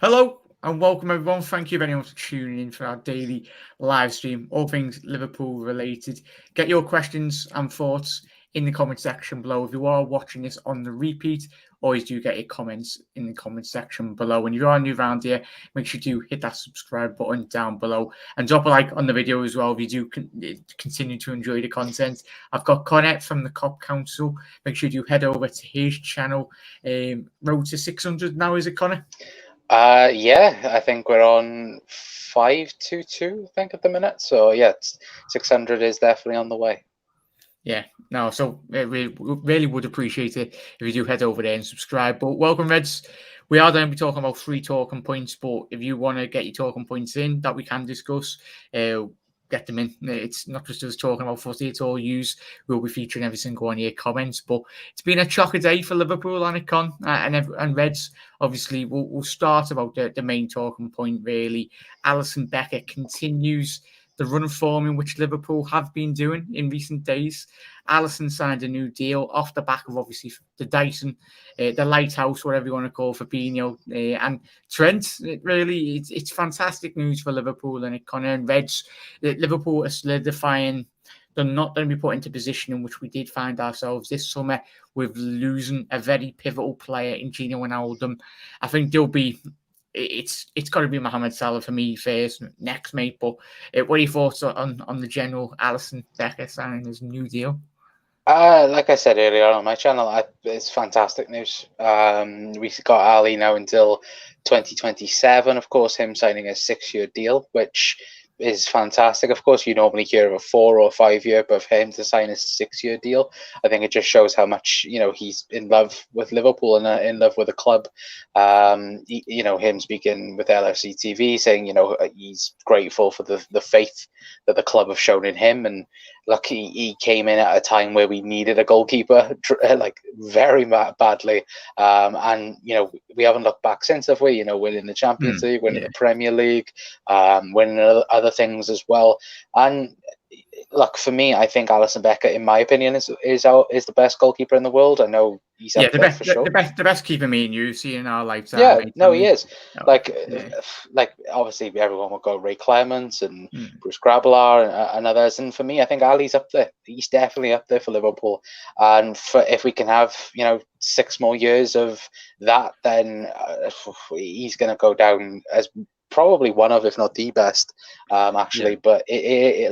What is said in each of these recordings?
Hello and welcome everyone. Thank you very much for tuning in for our daily live stream, all things Liverpool related. Get your questions and thoughts in the comment section below. If you are watching this on the repeat, always do get your comments in the comment section below. And if you are new around here, make sure to hit that subscribe button down below and drop a like on the video as well if you do continue to enjoy the content. I've got Connett from the Cop Council. Make sure you head over to his channel. Road to 600 now, is it, Connor? Yeah, I think we're on 522, I think, at the minute. So yeah, 600 is definitely on the way. Yeah, no, so we really would appreciate it if you do head over there and subscribe. But welcome, Reds. We are going to be talking about 3 talking points, but if you want to get your talking points in that we can discuss, get them in. It's not just us talking about footy, it's all yous. We'll be featuring every single one of your comments. But it's been a chocker day for Liverpool and Con and Reds. Obviously, we'll start about the main talking point, really. Alisson Becker continues the run of form in which Liverpool have been doing in recent days. Alisson signed a new deal off the back of obviously the Dyson, the lighthouse, whatever you want to call Fabinho and Trent. It's fantastic news for Liverpool and it Connor and Reds. Liverpool are solidifying. They're not going to be put into a position in which we did find ourselves this summer with losing a very pivotal player in Gino Wijnaldum. I think there'll be it's got to be Mohamed Salah for me first, next, mate. But what are your thoughts on the general Alisson Becker signing his new deal? Like I said earlier on my channel, it's fantastic news. We got Ali now until 2027. Of course, him signing a 6-year deal, which is fantastic. Of course, you normally hear of a 4 or 5 year, but for him to sign a 6-year deal, I think it just shows how much he's in love with Liverpool and in love with the club. Him speaking with LFC TV, saying he's grateful for the faith that the club have shown in him, and look, he came in at a time where we needed a goalkeeper, like very badly, and we haven't looked back since, have we? Winning the Champions League, winning the Premier League, winning other things as well. And look, for me, I think Alisson Becker, in my opinion, is the best goalkeeper in the world. I know he's up there for sure. The best keeper me and you see in our lifetime. Yeah, no, he is. Like obviously everyone will go Ray Clements and Bruce Grabelar and others, and for me, I think Ali's up there. He's definitely up there for Liverpool. And if we can have 6 more years of that, then he's going to go down as probably one of, if not the best, actually. Yeah. But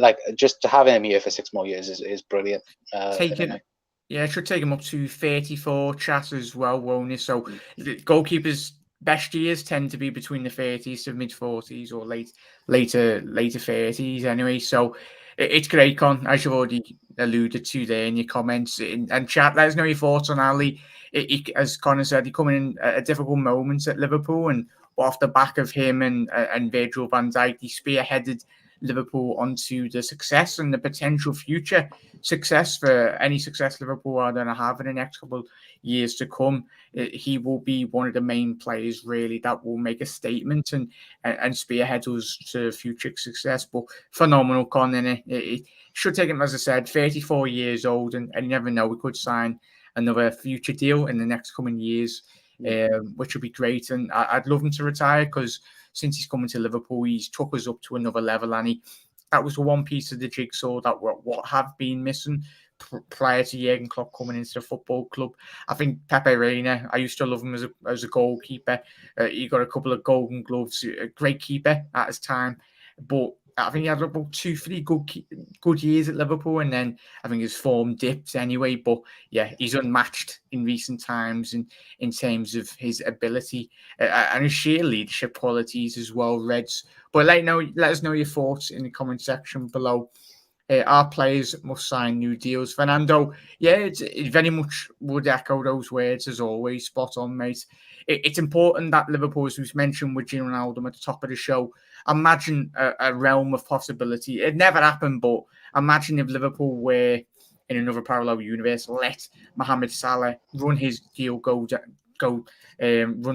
like just to have him here for 6 more years is brilliant. Yeah, it should take him up to 34 chat as well, won't it? So goalkeepers' best years tend to be between the 30s to mid 40s or later 30s anyway. So it's great, Con, as you've already alluded to there in your comments and chat. Let us know your thoughts on Ali. As Connor said, he coming in at a difficult moment at Liverpool, and off the back of him and Virgil van Dijk, he spearheaded Liverpool onto the success and the potential future success for any success Liverpool are going to have in the next couple of years to come. He will be one of the main players really that will make a statement and spearhead us to future success. But phenomenal, Con, and it should take him, as I said, 34 years old, and you never know, we could sign another future deal in the next coming years. Which would be great, and I'd love him to retire because since he's coming to Liverpool, he's took us up to another level, and that was the one piece of the jigsaw that what have been missing prior to Jurgen Klopp coming into the football club. I think Pepe Reina, I used to love him as a goalkeeper. He got a couple of Golden Gloves, a great keeper at his time, but I think he had about 2-3 good years at Liverpool, and then I think his form dipped anyway. But yeah, he's unmatched in recent times in terms of his ability and his sheer leadership qualities as well, Reds. But let us know your thoughts in the comment section below. Our players must sign new deals. Fernando, yeah, it very much would echo those words as always. Spot on, mate. It's important that Liverpool, as we've mentioned with Gino Wijnaldum at the top of the show, imagine a realm of possibility. It never happened, but imagine if Liverpool were in another parallel universe, let Mohamed Salah run his deal run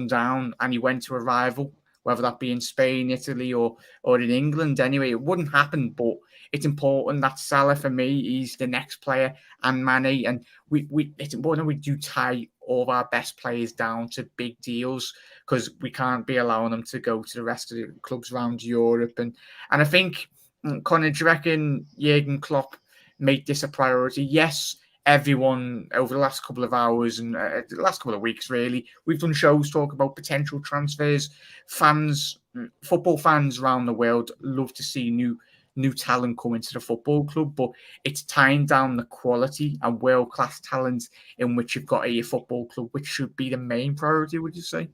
down, and he went to a rival, whether that be in Spain, Italy, or in England. Anyway, it wouldn't happen, but it's important that Salah, for me, he's the next player, and Mane, and it's important we do tie all of our best players down to big deals, because we can't be allowing them to go to the rest of the clubs around Europe. And I think, Connor, do you reckon Jurgen Klopp make this a priority? Yes, everyone over the last couple of hours and the last couple of weeks, really, we've done shows talk about potential transfers. Football fans around the world love to see new talent come into the football club, but it's tying down the quality and world-class talent in which you've got at your football club, which should be the main priority, would you say?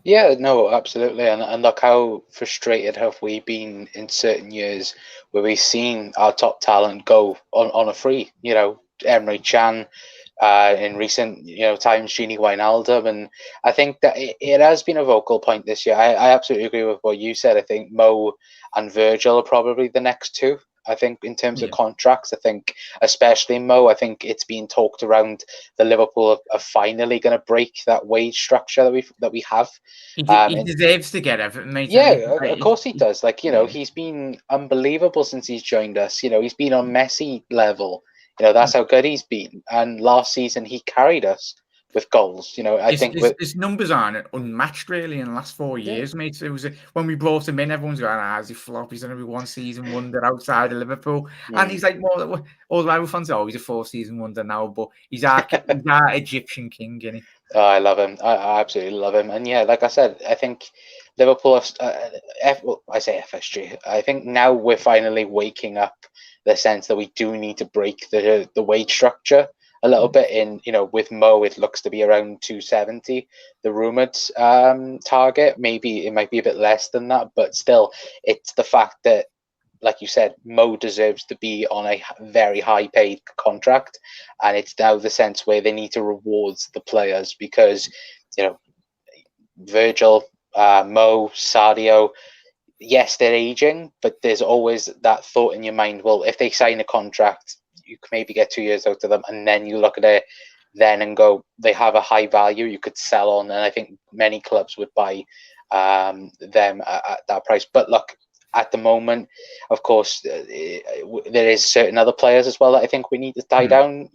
Yeah, no, absolutely. And look, how frustrated have we been in certain years where we've seen our top talent go on a free, Emre Can, in recent, times, Gini Wijnaldum. And I think that it has been a vocal point this year. I absolutely agree with what you said. I think Mo and Virgil are probably the next two. I think in terms of contracts, I think especially Mo, I think it's been talked around the Liverpool are finally going to break that wage structure that we have. He deserves to get everything, mate. Yeah, of course he does. He's been unbelievable since he's joined us. He's been on Messi level. That's how good he's been. And last season he carried us with goals. I think his numbers aren't unmatched really in the last 4 years, mate. It was when we brought him in, everyone's going, "Is he flop? He's going to be one season wonder outside of Liverpool." And he's like, well, all the Rival fans say, "Oh, he's a 4-season wonder now," but he's our Egyptian king, isn't he? Oh, I love him. I absolutely love him. And yeah, like I said, I think Liverpool have, I say FSG. I think now we're finally waking up the sense that we do need to break the wage structure a little bit. With Mo, it looks to be around 270, the rumored target. Maybe it might be a bit less than that, but still, it's the fact that, like you said, Mo deserves to be on a very high paid contract. And it's now the sense where they need to reward the players because, Virgil, Mo, Sadio, yes, they're aging, but there's always that thought in your mind, well, if they sign a contract, you can maybe get 2 years out of them. And then you look at it then and go, they have a high value you could sell on. And I think many clubs would buy them at that price. But look, at the moment, of course, there is certain other players as well that I think we need to tie down.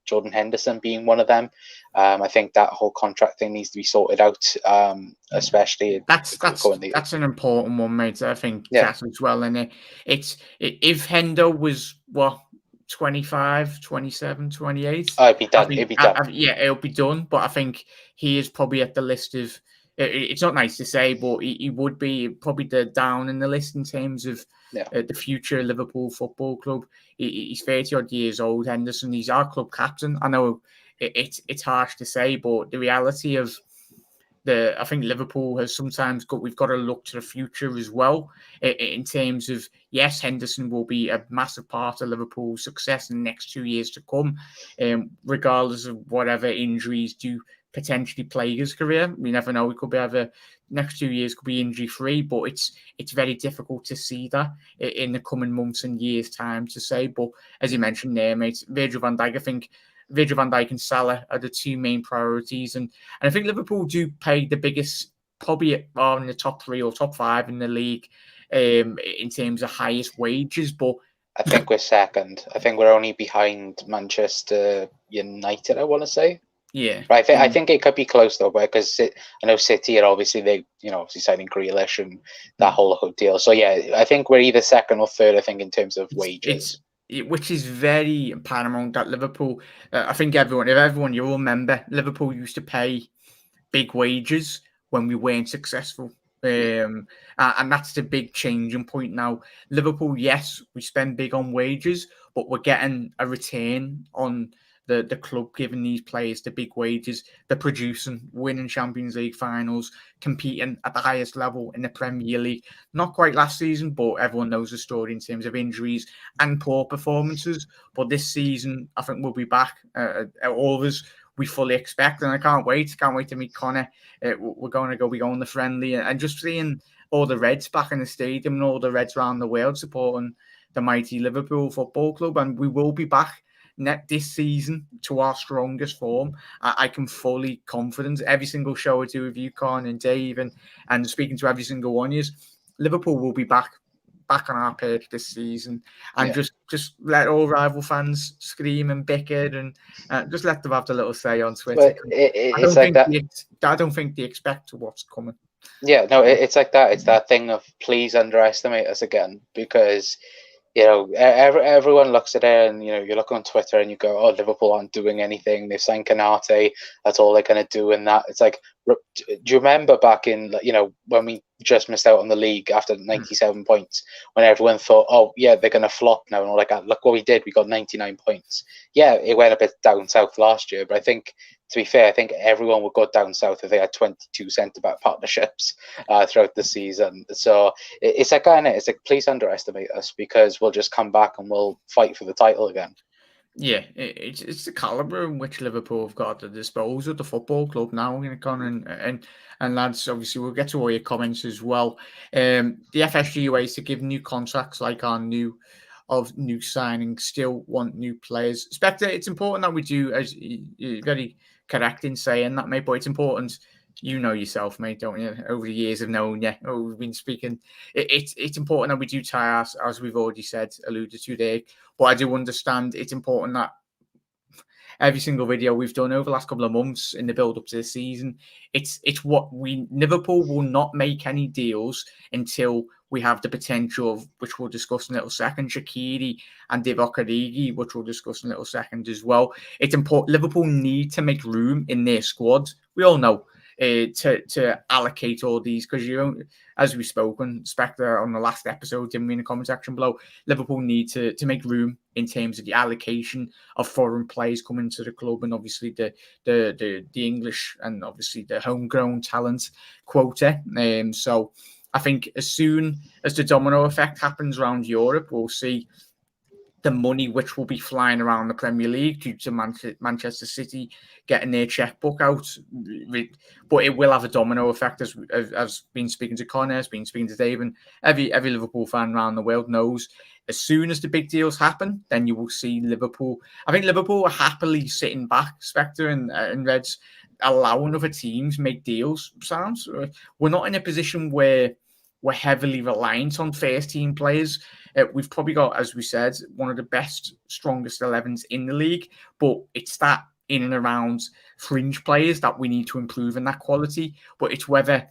Jordan Henderson being one of them. I think that whole contract thing needs to be sorted out, especially that's an important one, mate. I think that as well. And if Hendo was 25, 27, 28, it'd be done. It'd be done. It'll be done. But I think he is probably at the list of. It's not nice to say, but he would be probably down in the list in terms of the future Liverpool Football Club. He's 30-odd years old, Henderson. He's our club captain. I know it's harsh to say, but the reality of I think Liverpool has sometimes we've got to look to the future as well in terms of, yes, Henderson will be a massive part of Liverpool's success in the next 2 years to come, regardless of whatever injuries do potentially plague his career. We never know. We could be next 2 years could be injury free, but it's very difficult to see that in the coming months and years' time to say. But as you mentioned there, mate, Virgil van Dijk, I think Virgil van Dijk and Salah are the two main priorities, and I think Liverpool do pay the biggest, probably are in the top 3 or top 5 in the league in terms of highest wages. But I think we're second. I think we're only behind Manchester United, I want to say. Yeah, but I think it could be close though, because I know City are obviously obviously signing Grealish and that whole deal. So yeah, I think we're either second or third. I think in terms of wages, which is very paramount at Liverpool. I think everyone you'll remember, Liverpool used to pay big wages when we weren't successful. And that's the big changing point now. Liverpool, yes, we spend big on wages, but we're getting a return on the club giving these players the big wages. They're producing, winning Champions League finals, competing at the highest level in the Premier League. Not quite last season, but everyone knows the story in terms of injuries and poor performances. But this season, I think we'll be back. All of us, we fully expect, and I can't wait to meet Connor. We're going to be going the friendly, and just seeing all the Reds back in the stadium and all the Reds around the world supporting the mighty Liverpool Football Club, and we will be back this season to our strongest form. I can fully confident every single show I do with you, Con and Dave, and speaking to every single one of you, Liverpool will be back back on our perch this season and just let all rival fans scream and bicker and just let them have the little say on Twitter. It's like that. I don't think they expect what's coming. Yeah, no, it's like that. It's that thing of please underestimate us again, because everyone looks at it, and you look on Twitter and you go, "Oh, Liverpool aren't doing anything. They've signed Canate. That's all they're going to do." And that it's like, do you remember back in when we just missed out on the league after 97 points, when everyone thought, "Oh, yeah, they're going to flop now," and all like, "Look what we did. We got 99 points." Yeah, it went a bit down south last year, but I think, to be fair, I think everyone would go down south if they had 22 centre-back partnerships throughout the season. So it's like, it's like, please underestimate us, because we'll just come back and we'll fight for the title again. Yeah, it's the calibre in which Liverpool have got at their disposal, the football club now, Con, and lads, obviously we'll get to all your comments as well. The FSG ways to give new contracts like our new signings, still want new players. Spectre, it's important that we do, as you're very correct in saying that, mate, but it's important. You know yourself, mate, don't you? Over the years of knowing you, we've been speaking. It's important that we do tie us, as we've already said, alluded to there. But I do understand it's important that every single video we've done over the last couple of months in the build up to the season, it's what Liverpool will not make any deals until we have the potential of, which we'll discuss in a little second, Shaqiri and Divock Origi, which we'll discuss in a little second as well. It's important. Liverpool need to make room in their squad. We all know. To allocate all these, because as we've spoken, Spectre on the last episode, didn't we, in the comment section below, Liverpool need to make room in terms of the allocation of foreign players coming to the club, and obviously the English and obviously the homegrown talent quota. So I think as soon as the domino effect happens around Europe, we'll see the money which will be flying around the Premier League due to Manchester City getting their checkbook out. But it will have a domino effect, as been speaking to Connor, has been speaking to Dave, and every Liverpool fan around the world knows. As soon as the big deals happen, then you will see Liverpool. I think Liverpool are happily sitting back, Spectre and Reds, allowing other teams make deals. Sounds we're not in a position where we're heavily reliant on first team players. We've probably got, as we said, one of the best, strongest 11s in the league, but it's that in and around fringe players that we need to improve in that quality. But it's whether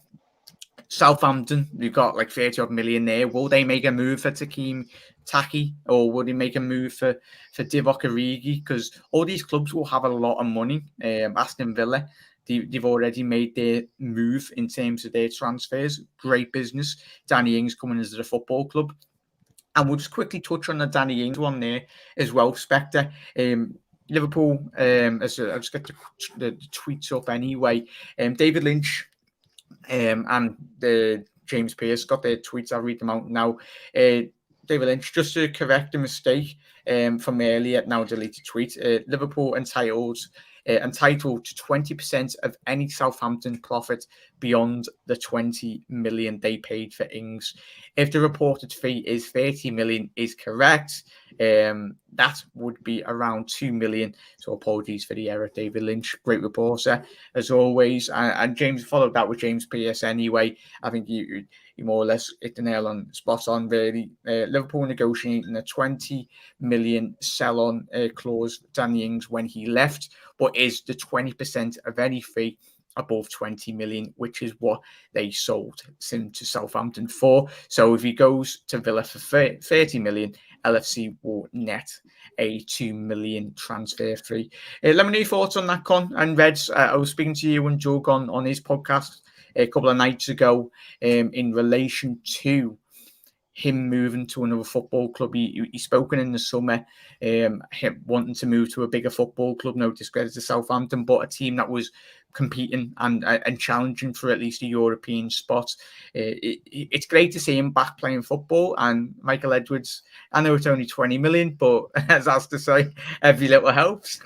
Southampton, we've got like 30 odd million there, will they make a move for Takeem Taki, or will they make a move for Divock Origi? Because all these clubs will have a lot of money. Aston Villa, they've already made their move in terms of their transfers. Great business. Danny Ings coming into the football club. And we'll just quickly touch on the Danny Ings one there as well, Spectre. Liverpool, I'll just get the tweets up anyway. David Lynch and James Pearce got their tweets. I'll read them out now. David Lynch, just to correct a mistake from earlier, now deleted tweet. Liverpool entitled to 20% of any Southampton profit beyond the 20 million they paid for Ings. If the reported fee is 30 million is correct, that would be around 2 million. So apologies for the error, David Lynch. Great reporter, as always. And James followed that with James Pearce anyway. I think you more or less hit the nail on spot on, really. Liverpool negotiating a 20 million sell-on clause, Danny Ings, when he left, but is the 20% of any fee above 20 million, which is what they sold him to Southampton for. So if he goes to Villa for 30 million, LFC will net a 2 million transfer fee. Let me know your thoughts on that, Con. And Reds, I was speaking to you and Jug on his podcast a couple of nights ago in relation to him moving to another football club. He's spoken in the summer, him wanting to move to a bigger football club, no discredit to Southampton, but a team that was competing and challenging for at least a European spot. It's great to see him back playing football. And Michael Edwards, I know it's only 20 million, but as I was to say, every little helps.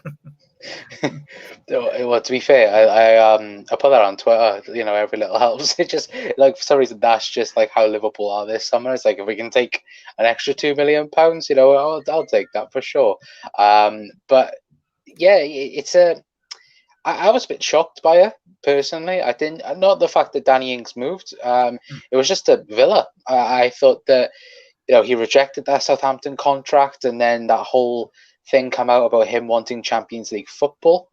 Well, to be fair, I put that on Twitter. Every little helps. It just, like, for some reason, that's just like how Liverpool are this summer. It's like, if we can take an extra £2 million, I'll take that for sure. But yeah, it's I was a bit shocked by it personally. I didn't, not the fact that Danny Ings moved. It was just a Villa. I thought that he rejected that Southampton contract, and then that whole thing come out about him wanting Champions League football,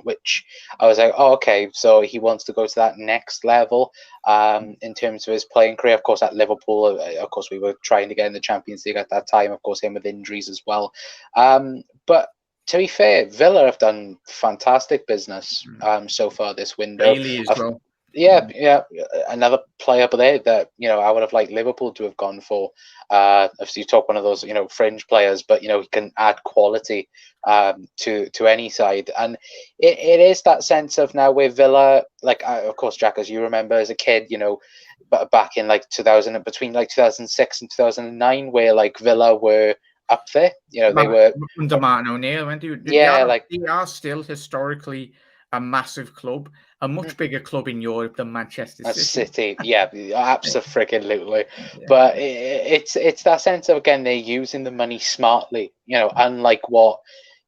which I was like, oh, okay, so he wants to go to that next level in terms of his playing career. Of course, at Liverpool, of course, we were trying to get in the Champions League at that time, of course, him with injuries as well. But to be fair, Villa have done fantastic business so far this window. Bailey as well. Yeah, another player up there that I would have liked Liverpool to have gone for. Obviously, you talk one of those fringe players, but he can add quality to any side, and it is that sense of now with Villa, like of course, Jack, as you remember as a kid, but back in like 2000, between like 2006 and 2009, where like Villa were up there, they were under Martin O'Neill, weren't they? They are still historically a massive club, a much bigger club in Europe than Manchester City. Yeah, absolutely. Yeah. But it's that sense of, again, they're using the money smartly, unlike what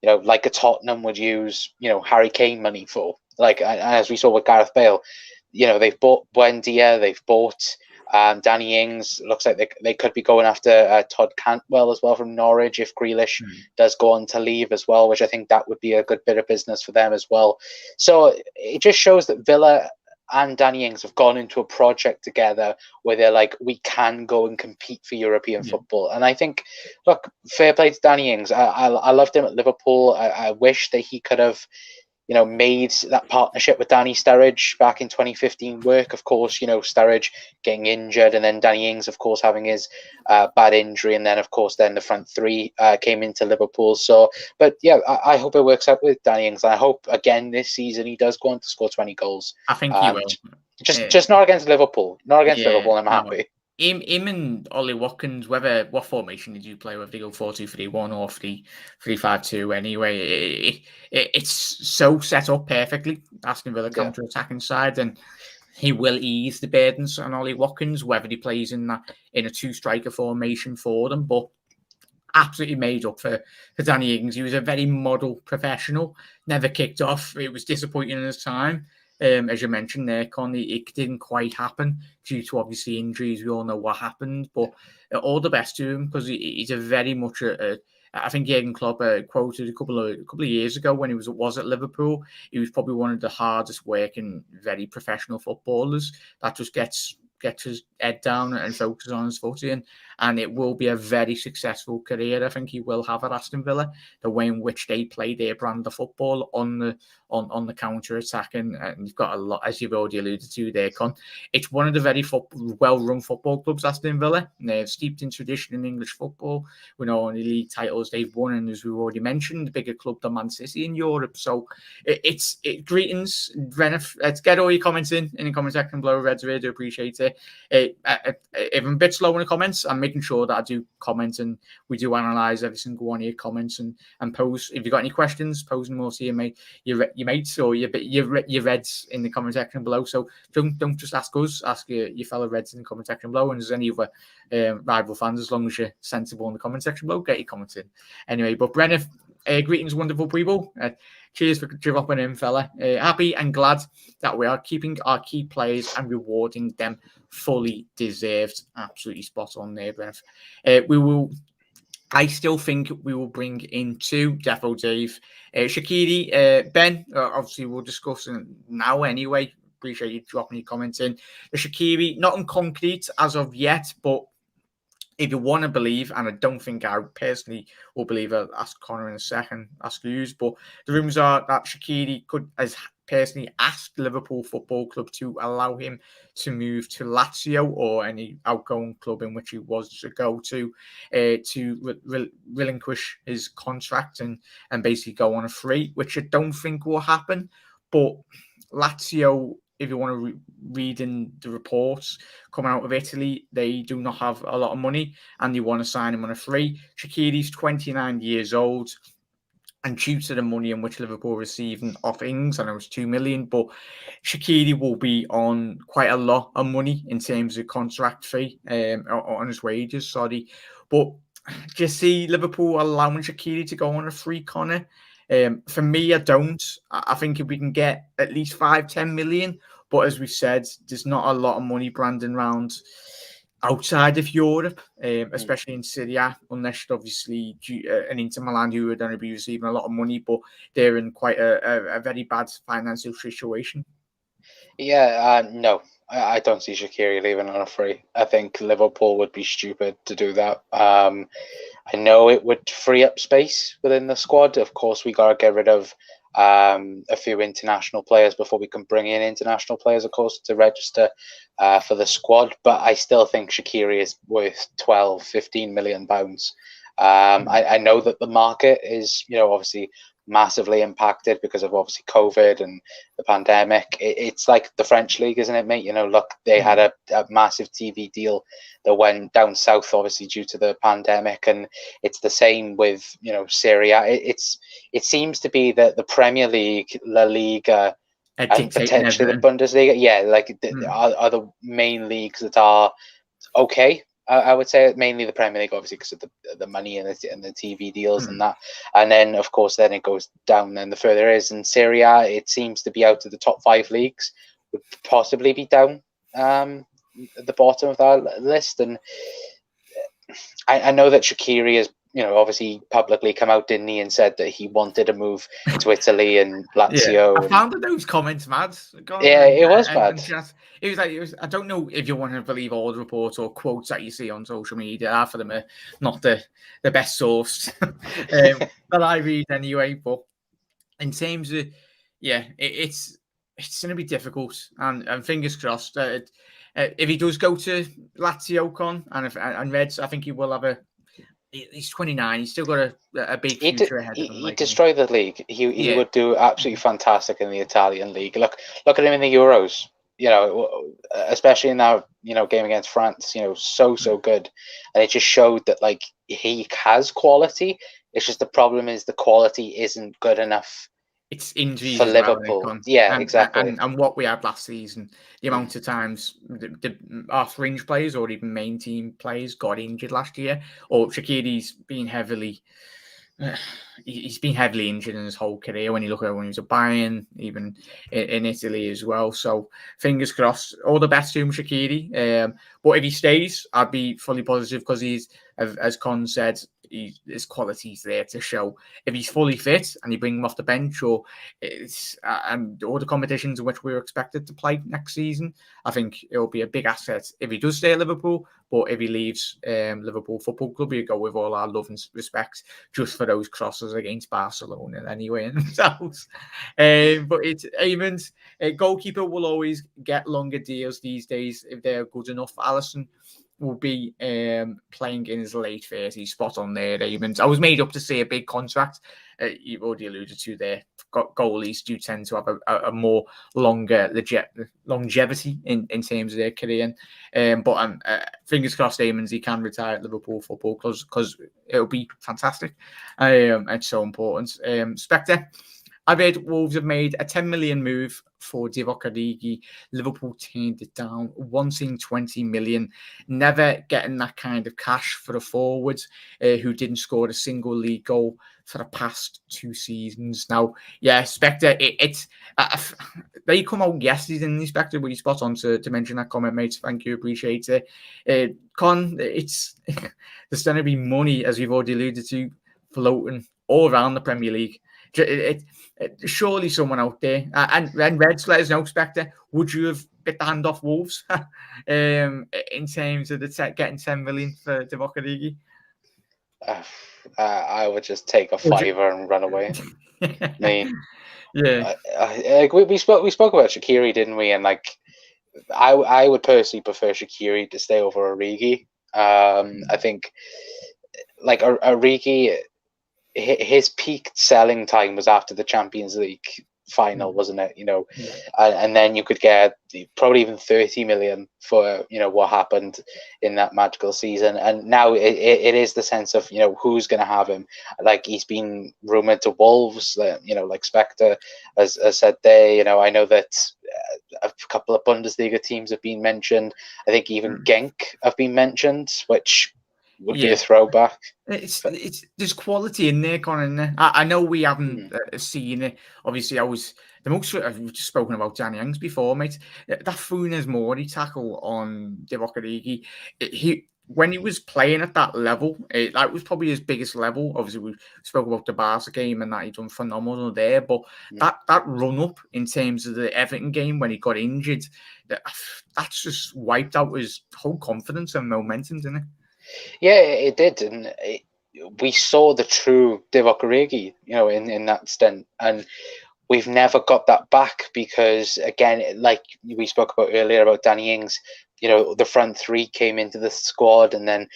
like a Tottenham would use Harry Kane money for. Like, as we saw with Gareth Bale, they've bought Buendia, they've bought Danny Ings. Looks like they could be going after Todd Cantwell as well from Norwich if Grealish does go on to leave as well, which I think that would be a good bit of business for them as well. So it just shows that Villa and Danny Ings have gone into a project together where they're like, we can go and compete for European football. And I think, look, fair play to Danny Ings. I loved him at Liverpool. I wish that he could have made that partnership with Danny Sturridge back in 2015 work. Of course, Sturridge getting injured, and then Danny Ings, of course, having his bad injury, and then, of course, then the front three came into Liverpool. So, but yeah, I hope it works out with Danny Ings. And I hope, again, this season he does go on to score 20 goals. I think he will. Just not against Liverpool. Not against Liverpool, I'm happy. Him and Ollie Watkins, what formation did you play? Whether they go 4-2-3-1 or 3-5-2 anyway, it's so set up perfectly, asking for the counter-attacking side, and he will ease the burdens on Ollie Watkins, whether he plays in a two-striker formation for them, but absolutely made up for Danny Ings. He was a very model professional, never kicked off. It was disappointing in his time. As you mentioned there, Connie, it didn't quite happen due to obviously injuries. We all know what happened, but all the best to him, because he's a very much I think Jurgen Klopp quoted a couple of years ago when he was at Liverpool. He was probably one of the hardest working, very professional footballers that just gets his head down and focuses on his footy, and it will be a very successful career. I think he will have at Aston Villa, the way in which they play their brand of football on the counter attack, and you've got a lot, as you've already alluded to there, Con. It's one of the very well-run football clubs, Aston Villa. They're steeped in tradition in English football. We know how many league titles they've won, and as we've already mentioned, the bigger club than Man City in Europe. So it's greetings, Renif. Let's get all your comments in the comment section below. Reds, really do appreciate it. If I'm a bit slow in the comments, I'm making sure that I do comment, and we do analyse every single one of your comments and post. If you've got any questions, pose them all to your mates or your Reds in the comment section below. So don't just ask us, ask your fellow Reds in the comment section below, and there's any other rival fans, as long as you're sensible in the comment section below, get your comments in. Anyway, but Brennan, greetings, wonderful people. Cheers for dropping in, fella. Happy and glad that we are keeping our key players and rewarding them fully deserved. Absolutely spot on there, Brennan. I still think we will bring in two, Defo Dave. Shaqiri, Ben, obviously we'll discuss it now anyway. Appreciate you dropping your comments in. The Shaqiri, not in concrete as of yet, but if you want to believe, and I don't think I personally will believe, I'll ask Connor in a second, ask yous, but the rumours are that Shaqiri has personally asked Liverpool Football Club to allow him to move to Lazio or any outgoing club in which he was to go to relinquish his contract and basically go on a free, which I don't think will happen. But Lazio, if you want to read in the reports coming out of Italy, they do not have a lot of money and they want to sign him on a free. Shaqiri's 29 years old, and due to the money in which Liverpool receiving off Ings, and it was 2 million, but Shaqiri will be on quite a lot of money in terms of contract fee on his wages, sorry. But do you see Liverpool allowing Shaqiri to go on a free, Connor? For me, I don't. I think if we can get at least 5-10 million, but as we said, there's not a lot of money branding around outside of Europe, especially in Serie A, unless obviously an Inter Milan who are going to be receiving a lot of money, but they're in quite a very bad financial situation. Yeah, no, I don't see Shaqiri leaving on a free. I think Liverpool would be stupid to do that. I know it would free up space within the squad. Of course, we got to get rid of a few international players before we can bring in international players, of course, to register for the squad. But I still think Shaqiri is worth 12, 15 million pounds. I know that the market is, obviously massively impacted because of obviously COVID and the pandemic. It's like the French league, isn't it, mate? Look, they had a massive TV deal that went down south, obviously due to the pandemic, and it's the same with Serie A. It seems to be that the Premier League, La Liga, and potentially the Bundesliga, are the main leagues that are okay. I would say mainly the Premier League, obviously, because of the money and the TV deals and that. And then, of course, then it goes down then the further it is. In Serie A, it seems to be out of the top 5 leagues, would possibly be down at the bottom of that list. And I know that Shaqiri has, obviously publicly come out, didn't he, and said that he wanted to move to Italy and Lazio. Yeah, I found those comments mad. It was bad. It was. I don't know if you want to believe all the reports or quotes that you see on social media. Half of them are not the best source that I read anyway. But in terms of, it's going to be difficult, and fingers crossed. If he does go to Lazio, and Reds, I think he will have he's 29. He's still got a big future ahead of him. He'd destroy the league. He would do absolutely fantastic in the Italian league. Look at him in the Euros. Especially in that game against France. So good, and it just showed that like he has quality. It's just the problem is the quality isn't good enough. It's injuries for Liverpool. Exactly. And what we had last season, the amount of times our fringe players or even main team players got injured last year, or Shaqiri's been heavily injured in his whole career. When you look at when he was at Bayern, even in Italy as well. So fingers crossed. All the best to him, Shaqiri. But if he stays, I'd be fully positive because he's, as Con said, his quality's there to show. If he's fully fit and you bring him off the bench, or and all the competitions in which we're expected to play next season, I think it'll be a big asset if he does stay at Liverpool. But if he leaves Liverpool Football Club, we go with all our love and respect just for those crosses against Barcelona anyway in themselves. But it's Eamon's goalkeeper will always get longer deals these days if they're good enough. Alisson will be playing in his late 30s, spot on there, Eamons. I was made up to see a big contract. You've already alluded to there. Goalies do tend to have a more longer longevity in terms of their career. But fingers crossed, Eamons, he can retire at Liverpool Football because it'll be fantastic. It's so important. Spectre, I read Wolves have made a 10 million move for Divock Origi. Liverpool turned it down, wanting 20 million. Never getting that kind of cash for a forward who didn't score a single league goal for the past 2 seasons. Now, Spectre, it's they come out yesterday, didn't they, Spectre? Were you spot on to mention that comment, mate? Thank you, appreciate it. Con, there's going to be money, as we've already alluded to, floating all around the Premier League. Surely someone out there, and Reds, let us know, Spectre, would you have bit the hand off Wolves in terms of getting 10 million for Divock Origi? I would just take a fiver and run away. I mean, we spoke about Shaqiri, didn't we? And like, I would personally prefer Shaqiri to stay over Origi. I think like Origi, his peak selling time was after the Champions League final, wasn't it? And then you could get probably even 30 million for what happened in that magical season. And now it is the sense of who's going to have him. Like, he's been rumored to Wolves, like Spectre has said there. I know that a couple of Bundesliga teams have been mentioned. I think even Genk have been mentioned, which would be a throwback. It's there's quality in there, Connor. Isn't there? I know we haven't seen it. Obviously, the most I've just spoken about Danny Ings before, mate. That Funes Mori tackle on Divock Origi, when he was playing at that level, that was probably his biggest level. Obviously, we spoke about the Barca game and that he done phenomenal there. But that run up in terms of the Everton game when he got injured, that's just wiped out his whole confidence and momentum, didn't it? Yeah, it did, and we saw the true Divock Origi, in that stint, and we've never got that back because, again, like we spoke about earlier about Danny Ings, the front three came into the squad, and then,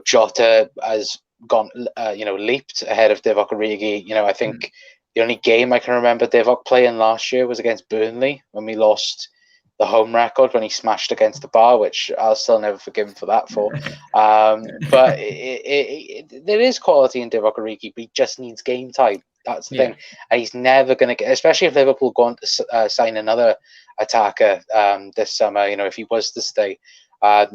Jota has gone, leaped ahead of Divock Origi. I think the only game I can remember Divock playing last year was against Burnley when we lost the home record when he smashed against the bar, which I'll still never forgive him for that. But there is quality in Divock Origi, but he just needs game time. That's the thing, and he's never going to get, especially if Liverpool go on to sign another attacker this summer. If he was to stay,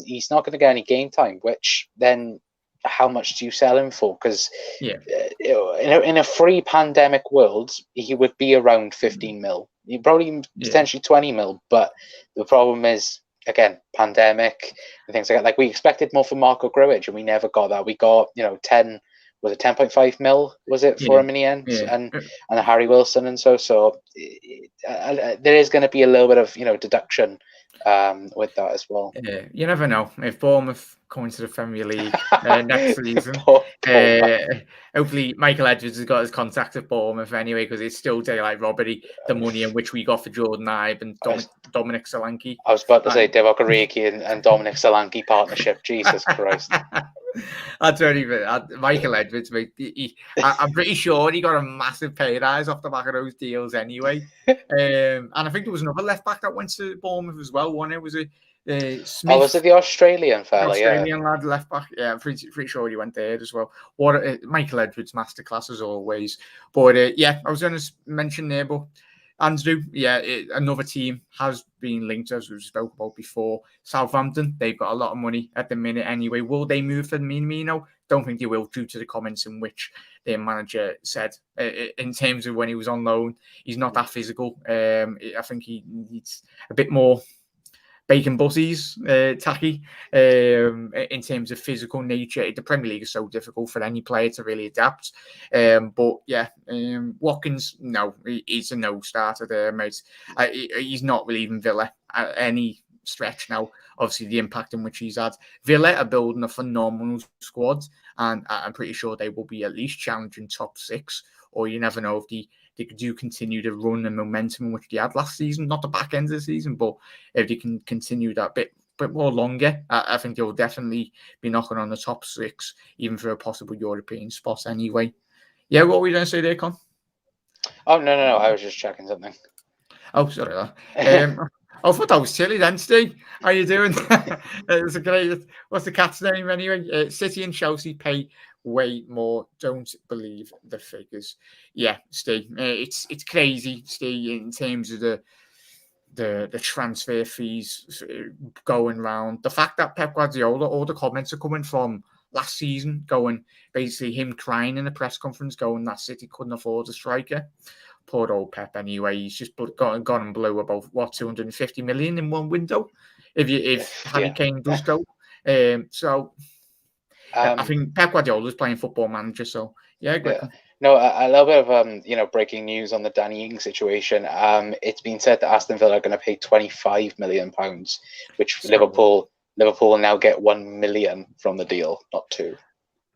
he's not going to get any game time. Which then, how much do you sell him for? Because in a free pandemic world, he would be around 15 mil. He probably potentially 20 mil. But the problem is, again, pandemic and things like that. Like, we expected more from Marco Grujic, and we never got that. We got 10. Was it 10.5 mil? Was it for him in the end? And Harry Wilson and so there is going to be a little bit of deduction with that as well. Yeah, you never know if Bournemouth come into the Premier League next season. Hopefully, Michael Edwards has got his contact at Bournemouth anyway, because it's still daylight robbery, the money in which we got for Jordan Ibe and Dominic Solanke. I was about to say Divock Origi and Dominic Solanke partnership. Jesus Christ. That's very Michael Edwards, mate. I'm pretty sure he got a massive pay rise off the back of those deals anyway. And I think there was another left back that went to Bournemouth as well. One, it was Smith. Oh, was it the Australian fella? Australian lad left back. Yeah, I'm pretty sure he went there as well. Michael Edwards masterclass as always. But I was going to mention there, but Andrew, another team has been linked, as we spoke about before. Southampton, they've got a lot of money at the minute anyway. Will they move for Minamino? Don't think they will, due to the comments in which their manager said in terms of when he was on loan. He's not that physical. I think he needs a bit more bacon butties, tacky, in terms of physical nature. The Premier League is so difficult for any player to really adapt. Watkins, no, he's a no starter there, mate. He's not relieving Villa at any stretch now. Obviously, the impact in which he's had. Villa are building a phenomenal squad, and I'm pretty sure they will be at least challenging top 6, or you never know if they do continue to run the momentum which they had last season, not the back end of the season, but if they can continue that bit more longer, I think they'll definitely be knocking on the top 6, even for a possible European spot anyway. Yeah, what were you going to say there, Con? Oh, no, I was just checking something. Oh, sorry. I thought that was silly then, Steve. How you doing? It's a great. What's the cat's name anyway? City and Chelsea pay way more. Don't believe the figures. Yeah, Steve. It's crazy, Steve, in terms of the transfer fees going round. The fact that Pep Guardiola, all the comments are coming from last season, going basically him crying in a press conference, going that City couldn't afford a striker. Poor old Pep anyway. He's just gone and blew about 250 million in one window. If Harry Kane does go, I think Pep Guardiola is playing Football Manager. So great. Yeah. No, a little bit of breaking news on the Danny Ings situation. It's been said that Aston Villa are going to pay £25 million, which Liverpool will now get 1 million from the deal, not 2.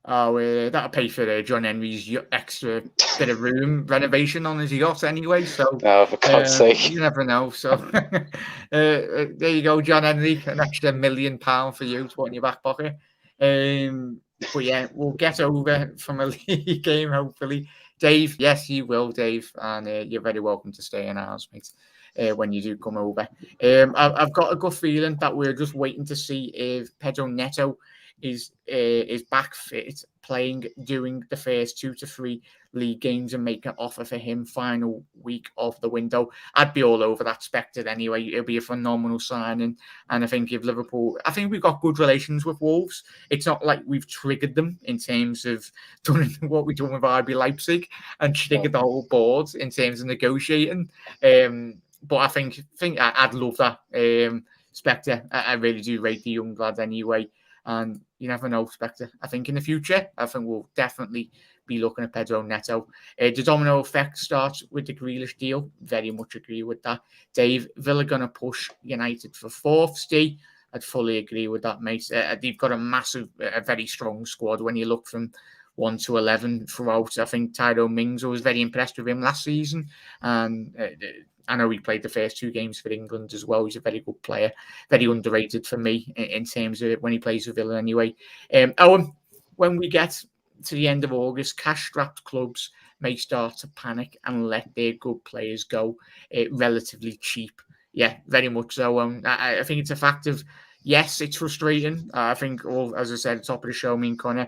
Oh, that'll pay for John Henry's extra bit of room renovation on his yacht anyway. So, for God's sake, you never know. So, there you go, John Henry, an extra £1 million for you to put in your back pocket. But yeah, we'll get over from a league game, hopefully. Dave, yes, you will, Dave, and you're very welcome to stay in ours, mate, when you do come over. I've got a good feeling that we're just waiting to see if Pedro Neto is back fit, playing, doing the first 2 to 3 league games and make an offer for him final week of the window, I'd be all over that Spectre anyway. It'll be a phenomenal signing. And I think if Liverpool, I think we've got good relations with Wolves. It's not like we've triggered them in terms of doing what we've done with RB Leipzig and triggered the whole board in terms of negotiating. But I think I'd love that. Spectre, I really do rate the young lad anyway. And you never know, Spectre. I think in the future, I think we'll definitely be looking at Pedro Neto. The domino effect starts with the Grealish deal. Very much agree with that. Dave, Villa going to push United for 4th. Steve, I'd fully agree with that, mate. They've got a very strong squad when you look from 1 to 11 throughout. I think Tyrone Mings, I was very impressed with him last season. And I know he played the first 2 games for England as well. He's a very good player, very underrated for me in terms of when he plays for Villa anyway. Owen, when we get to the end of August, cash-strapped clubs may start to panic and let their good players go relatively cheap. Yeah, very much so. I think it's a fact of, yes, it's frustrating. I think, as I said at the top of the show, me and Connor,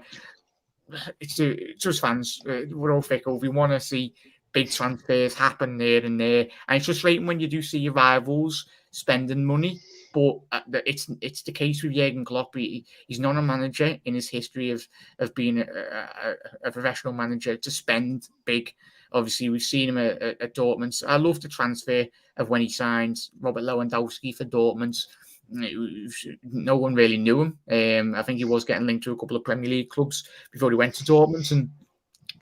it's just fans. We're all fickle. We want to see big transfers happen there and there. And it's frustrating when you do see your rivals spending money. But it's the case with Jurgen Klopp. He's not a manager in his history of being a professional manager to spend big. Obviously, we've seen him at Dortmund. I love the transfer of when he signed Robert Lewandowski for Dortmund. No one really knew him. I think he was getting linked to a couple of Premier League clubs before he went to Dortmund, and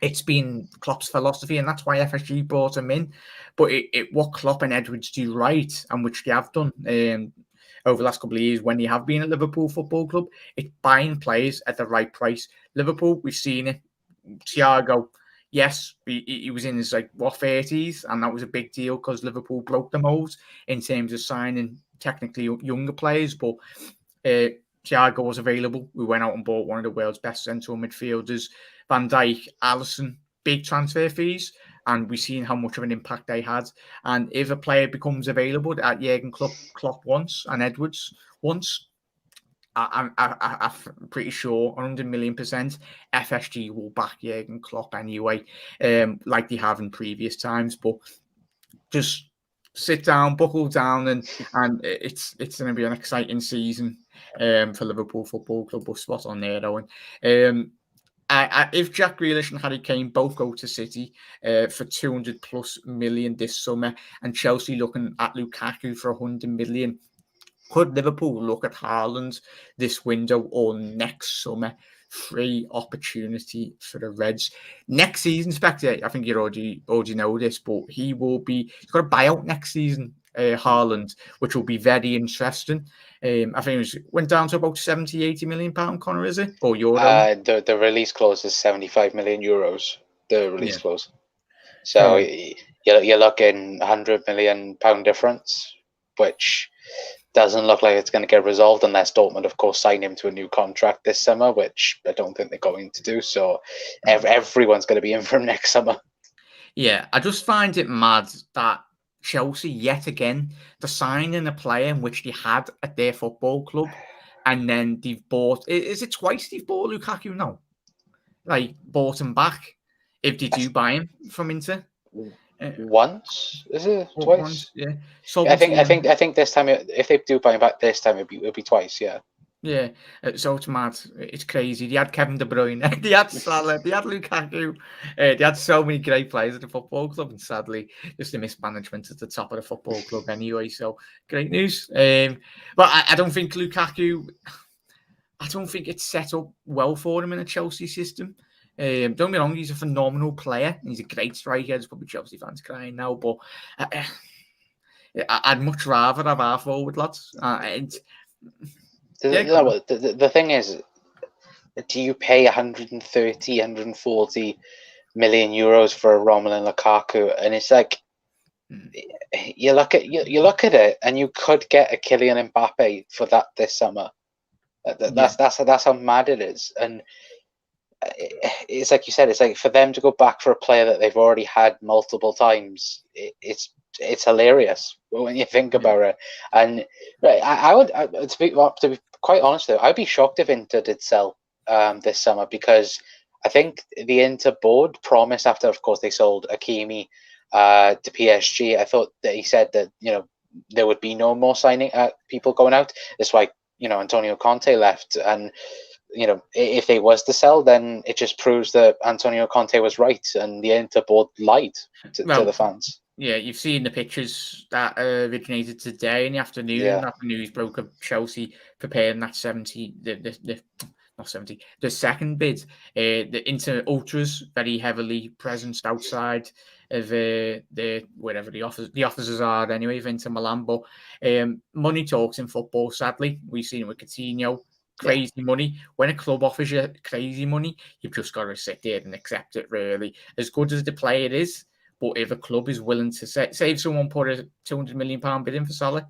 it's been Klopp's philosophy, and that's why FSG brought him in. But what Klopp and Edwards do right, and which they have done over the last couple of years when they have been at Liverpool Football Club, it's buying players at the right price. Liverpool, we've seen it. Thiago, yes, he was in his 30s, and that was a big deal because Liverpool broke the mold in terms of signing technically younger players. But Thiago was available. We went out and bought one of the world's best central midfielders. Van Dijk, Alisson, big transfer fees, and we've seen how much of an impact they had. And if a player becomes available that Jurgen Klopp wants and Edwards wants, I'm pretty sure 100 million % FSG will back Jurgen Klopp anyway, like they have in previous times. But just sit down, buckle down, and it's going to be an exciting season for Liverpool Football Club. We're spot on there, Owen. If Jack Grealish and Harry Kane both go to City for 200+ million this summer, and Chelsea looking at Lukaku for 100 million, could Liverpool look at Haaland this window or next summer? Free opportunity for the Reds next season. Spectre, I think you already know this, but he's got a buyout next season, Haaland, which will be very interesting. I think it went down to about 70-80 million pound, Connor, is it? Or euro? The release clause is 75 million euros. The release clause. So you're looking 100 million pound difference, which doesn't look like it's going to get resolved unless Dortmund, of course, sign him to a new contract this summer, which I don't think they're going to do. So everyone's going to be in for him next summer. Yeah, I just find it mad that Chelsea, yet again, they're signing a player in which they had at their football club, and then they've bought... Is it twice they've bought Lukaku now? Bought him back, if they do buy him from Inter. Once, is it twice? Once, yeah. I think this time, if they do buy him back this time, it'll be twice. Yeah. Yeah. So it's mad. It's crazy. They had Kevin De Bruyne. They had Salah. They had Lukaku. They had so many great players at the football club, and sadly, just the mismanagement at the top of the football club anyway. So great news. But I don't think Lukaku. I don't think it's set up well for him in a Chelsea system. Don't get me wrong, he's a phenomenal player. He's a great striker. There's probably Chelsea fans crying now, but I'd much rather have our forward lads. The thing is, do you pay 130, 140 million euros for a Romelu Lukaku? And it's like you look at it, and you could get a Kylian Mbappe for that this summer. That's how mad it is. And it's like you said, it's like for them to go back for a player that they've already had multiple times. It's hilarious when you think about it. And right, to be quite honest though, I'd be shocked if Inter did sell this summer, because I think the Inter board promised, after of course they sold Hakimi to PSG. I thought that he said that there would be no more signing people going out. That's why Antonio Conte left. And if they was to sell, then it just proves that Antonio Conte was right and the Inter board lied to the fans. Yeah, you've seen the pictures that originated today in the afternoon. Yeah. That the news broke of Chelsea preparing that 70, not 70, the second bid. The Inter Ultras very heavily present outside of the wherever the officers are anyway of Inter Milan. But money talks in football. Sadly, we've seen it with Coutinho. Crazy money. When a club offers you crazy money, you've just got to sit there and accept it. Really, as good as the player is. But if a club is willing to say if someone put a £200 million bid in for Salah,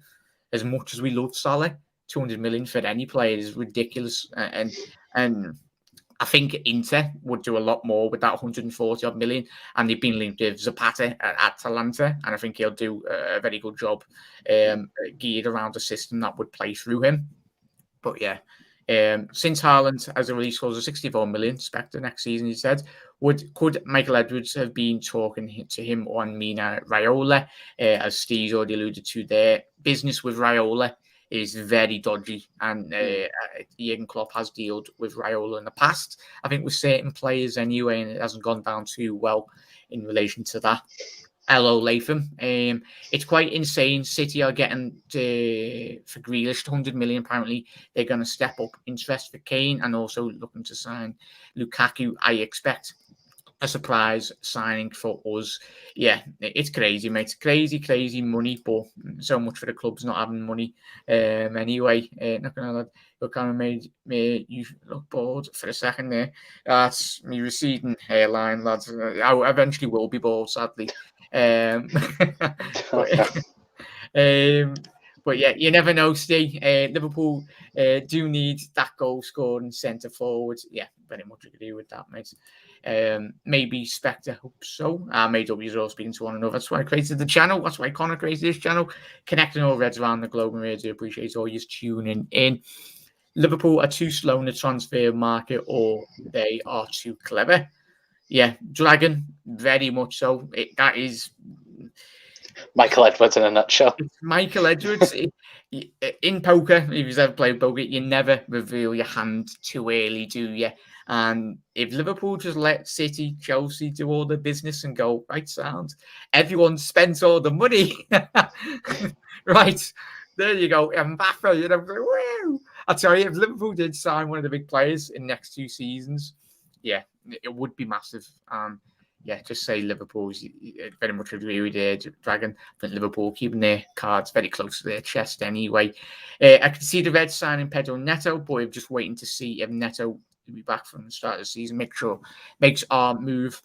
as much as we love Salah, 200 million for any player is ridiculous. And I think Inter would do a lot more with that 140 odd million. And they've been linked with Zapata at Atalanta, and I think he'll do a very good job geared around a system that would play through him. But yeah. Since Haaland has a release clause of 64 million, expected next season, he said, could Michael Edwards have been talking to him on Mina Raiola, as Steve's already alluded to there? Business with Raiola is very dodgy, and Jurgen Klopp has dealt with Raiola in the past, I think with certain players anyway, and it hasn't gone down too well in relation to that. Hello, Latham. It's quite insane. City are getting for Grealish 100 million. Apparently, they're going to step up interest for Kane and also looking to sign Lukaku. I expect a surprise signing for us. Yeah, it's crazy, mate. It's crazy money, but so much for the clubs not having money. Anyway, not gonna lie, it kind of made you look bored for a second there. That's me receding hairline, lads. I eventually will be bored, sadly. But yeah, you never know, Steve. Liverpool do need that goal scored and centre forward. Yeah, very much agree with that, mate. Maybe Spectre, hope so. Maywe's all speaking to one another. That's why I created the channel. That's why Connor created this channel. Connecting all Reds around the globe, and really do appreciate all you tuning in. Liverpool are too slow in the transfer market, or they are too clever. Yeah, Dragon, very much so. That is Michael Edwards in a nutshell. It's Michael Edwards. In poker, if you've ever played poker, you never reveal your hand too early, do you? And if Liverpool just let City, Chelsea do all the business and go, right, sound, everyone spends all the money. Right, there you go. Mbappe, woo! I tell you, if Liverpool did sign one of the big players in the next 2 seasons, yeah, it would be massive. Yeah, just say Liverpool. Very much agree with Dragon. I think Liverpool keeping their cards very close to their chest anyway. I can see the Reds signing Pedro Neto, but I'm just waiting to see if Neto will be back from the start of the season. Makes our move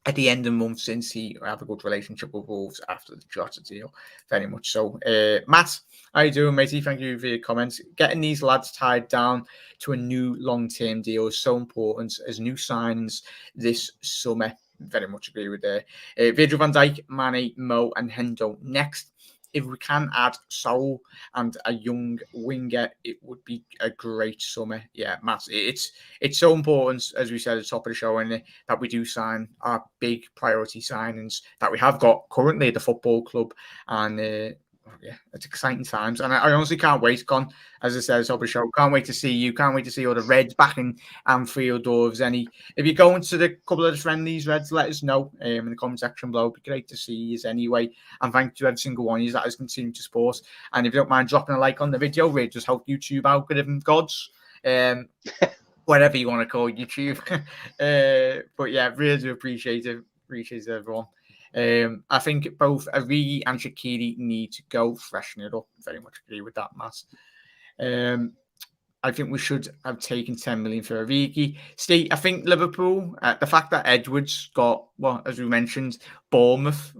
at the end of the month, since he have a good relationship with Wolves after the Jota deal. Very much so. Matt, how you doing, matey? Thank you for your comments. Getting these lads tied down to a new long-term deal is so important as new signings this summer. Very much agree with that. Virgil van Dijk, Mane, Mo, and Hendo next. If we can add Saul and a young winger, it would be a great summer. Yeah, Matt, it's so important, as we said at the top of the show, that we do sign our big priority signings that we have got currently at the football club. And yeah, it's exciting times. And I honestly can't wait, Con. As I said at the top of the show, can't wait to see you. Can't wait to see all the Reds back in Anfield, or if you're going to the couple of the friendlies, Reds, let us know in the comment section below. It'd be great to see you anyway. And thank you to every single one of you that has continued to support. And if you don't mind dropping a like on the video, we just help YouTube algorithm gods. Whatever you want to call YouTube. But yeah, really do appreciate it. Appreciate everyone. I think both Origi and Shaqiri need to go, freshen it up. Very much agree with that, Matt. I think we should have taken 10 million for Origi. Steve, I think Liverpool, the fact that Edwards got, well, as we mentioned, Bournemouth,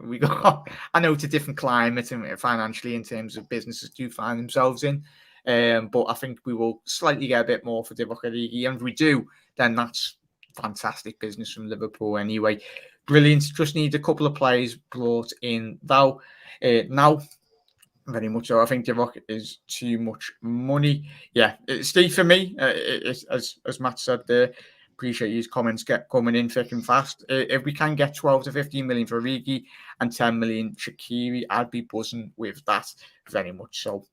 I know it's a different climate and financially in terms of businesses do find themselves in. But I think we will slightly get a bit more for Divock Origi. And if we do, then that's fantastic business from Liverpool anyway. Brilliant. Just need a couple of players brought in though. Now, very much so. I think the Rocket is too much money. Yeah, Steve, for me, as Matt said there, appreciate his comments coming in thick and fast. If we can get 12 to 15 million for Origi and 10 million Shaqiri, I'd be buzzing with that very much so.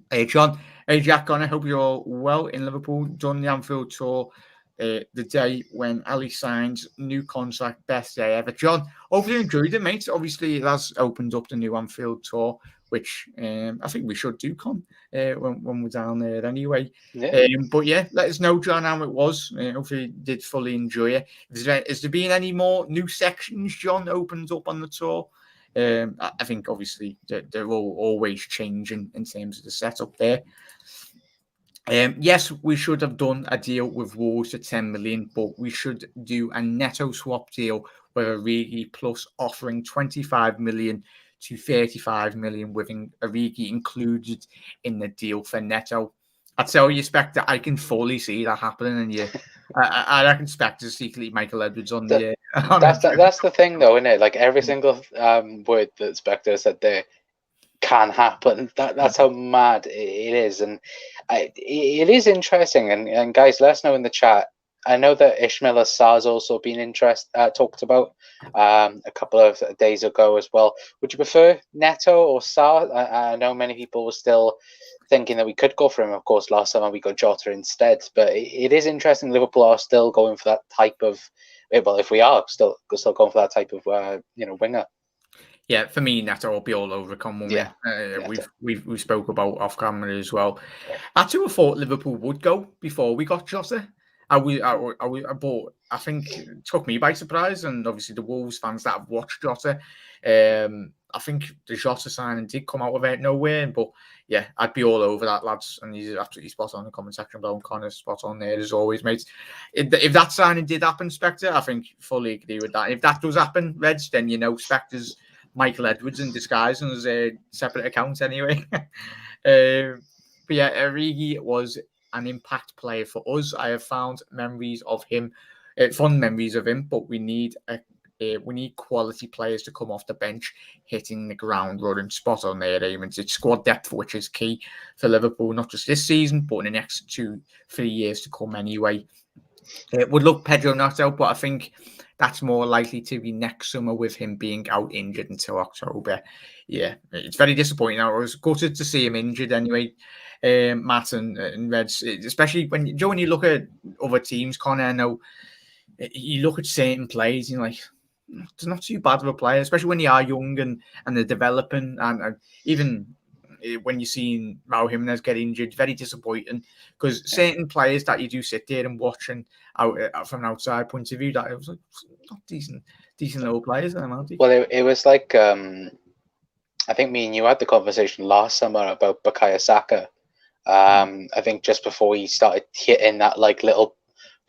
Hey, John. Hey, Jack. I hope you're all well in Liverpool. Done the Anfield tour the day when Ali signs new contract. Best day ever. John, hope you enjoyed it, mate. Obviously, it has opened up the new Anfield tour, which I think we should do, when we're down there anyway. Yeah. But yeah, let us know, John, how it was. Hopefully, you did fully enjoy it. Has there been any more new sections, John, opened up on the tour? I think obviously they're all always changing in terms of the setup there. Yes, we should have done a deal with Wolves for 10 million, but we should do a netto swap deal with Origi plus offering 25 million to 35 million with Origi included in the deal for netto. I tell you, Spectre, I can fully see that happening, and I reckon Spectre's secretly Michael Edwards on the. That's the thing, though, isn't it? Like every single word that Spectre said there can happen. That's how mad it is, and it is interesting. And guys, let us know in the chat. I know that Ismail Assar's also been talked about a couple of days ago as well. Would you prefer Neto or Sarr? I know many people were still thinking that we could go for him. Of course, last summer we got Jota instead. But it is interesting. Liverpool are still going for that type of. Well, if we are still going for that type of winger. Yeah, for me, Neto will be all over Conway. Yeah, we spoke about off camera as well. I too thought Liverpool would go before we got Jota. But I think it took me by surprise, and obviously the Wolves fans that have watched Jota. I think the Jota signing did come out of it nowhere, but yeah, I'd be all over that, lads. And he's absolutely spot on in the comment section below. Connor's spot on there as always, mates. If that signing did happen, Spectre, I think fully agree with that. If that does happen, Reds, then Spectre's Michael Edwards in disguise and as a separate account anyway. But yeah, Origi was an impact player for us. I have found memories of him, fond memories of him, but we need quality players to come off the bench, hitting the ground running. Spot on there, Raymond. It's squad depth, which is key for Liverpool, not just this season, but in the next 2-3 years to come anyway. Would love Pedro Neto, but I think that's more likely to be next summer with him being out injured until October. Yeah, it's very disappointing. I was gutted to see him injured anyway, Matt and Reds, especially when you look at other teams, Connor, I know you look at certain players and you're like, it's not too bad of a player, especially when you are young and they're developing, and even when you're seeing Raul Jimenez get injured, very disappointing, because certain players that you do sit there and watch and out from an outside point of view, that it was like not decent little players. Well, it was like I think me and you had the conversation last summer about Bukayo Saka. I think just before he started hitting that like little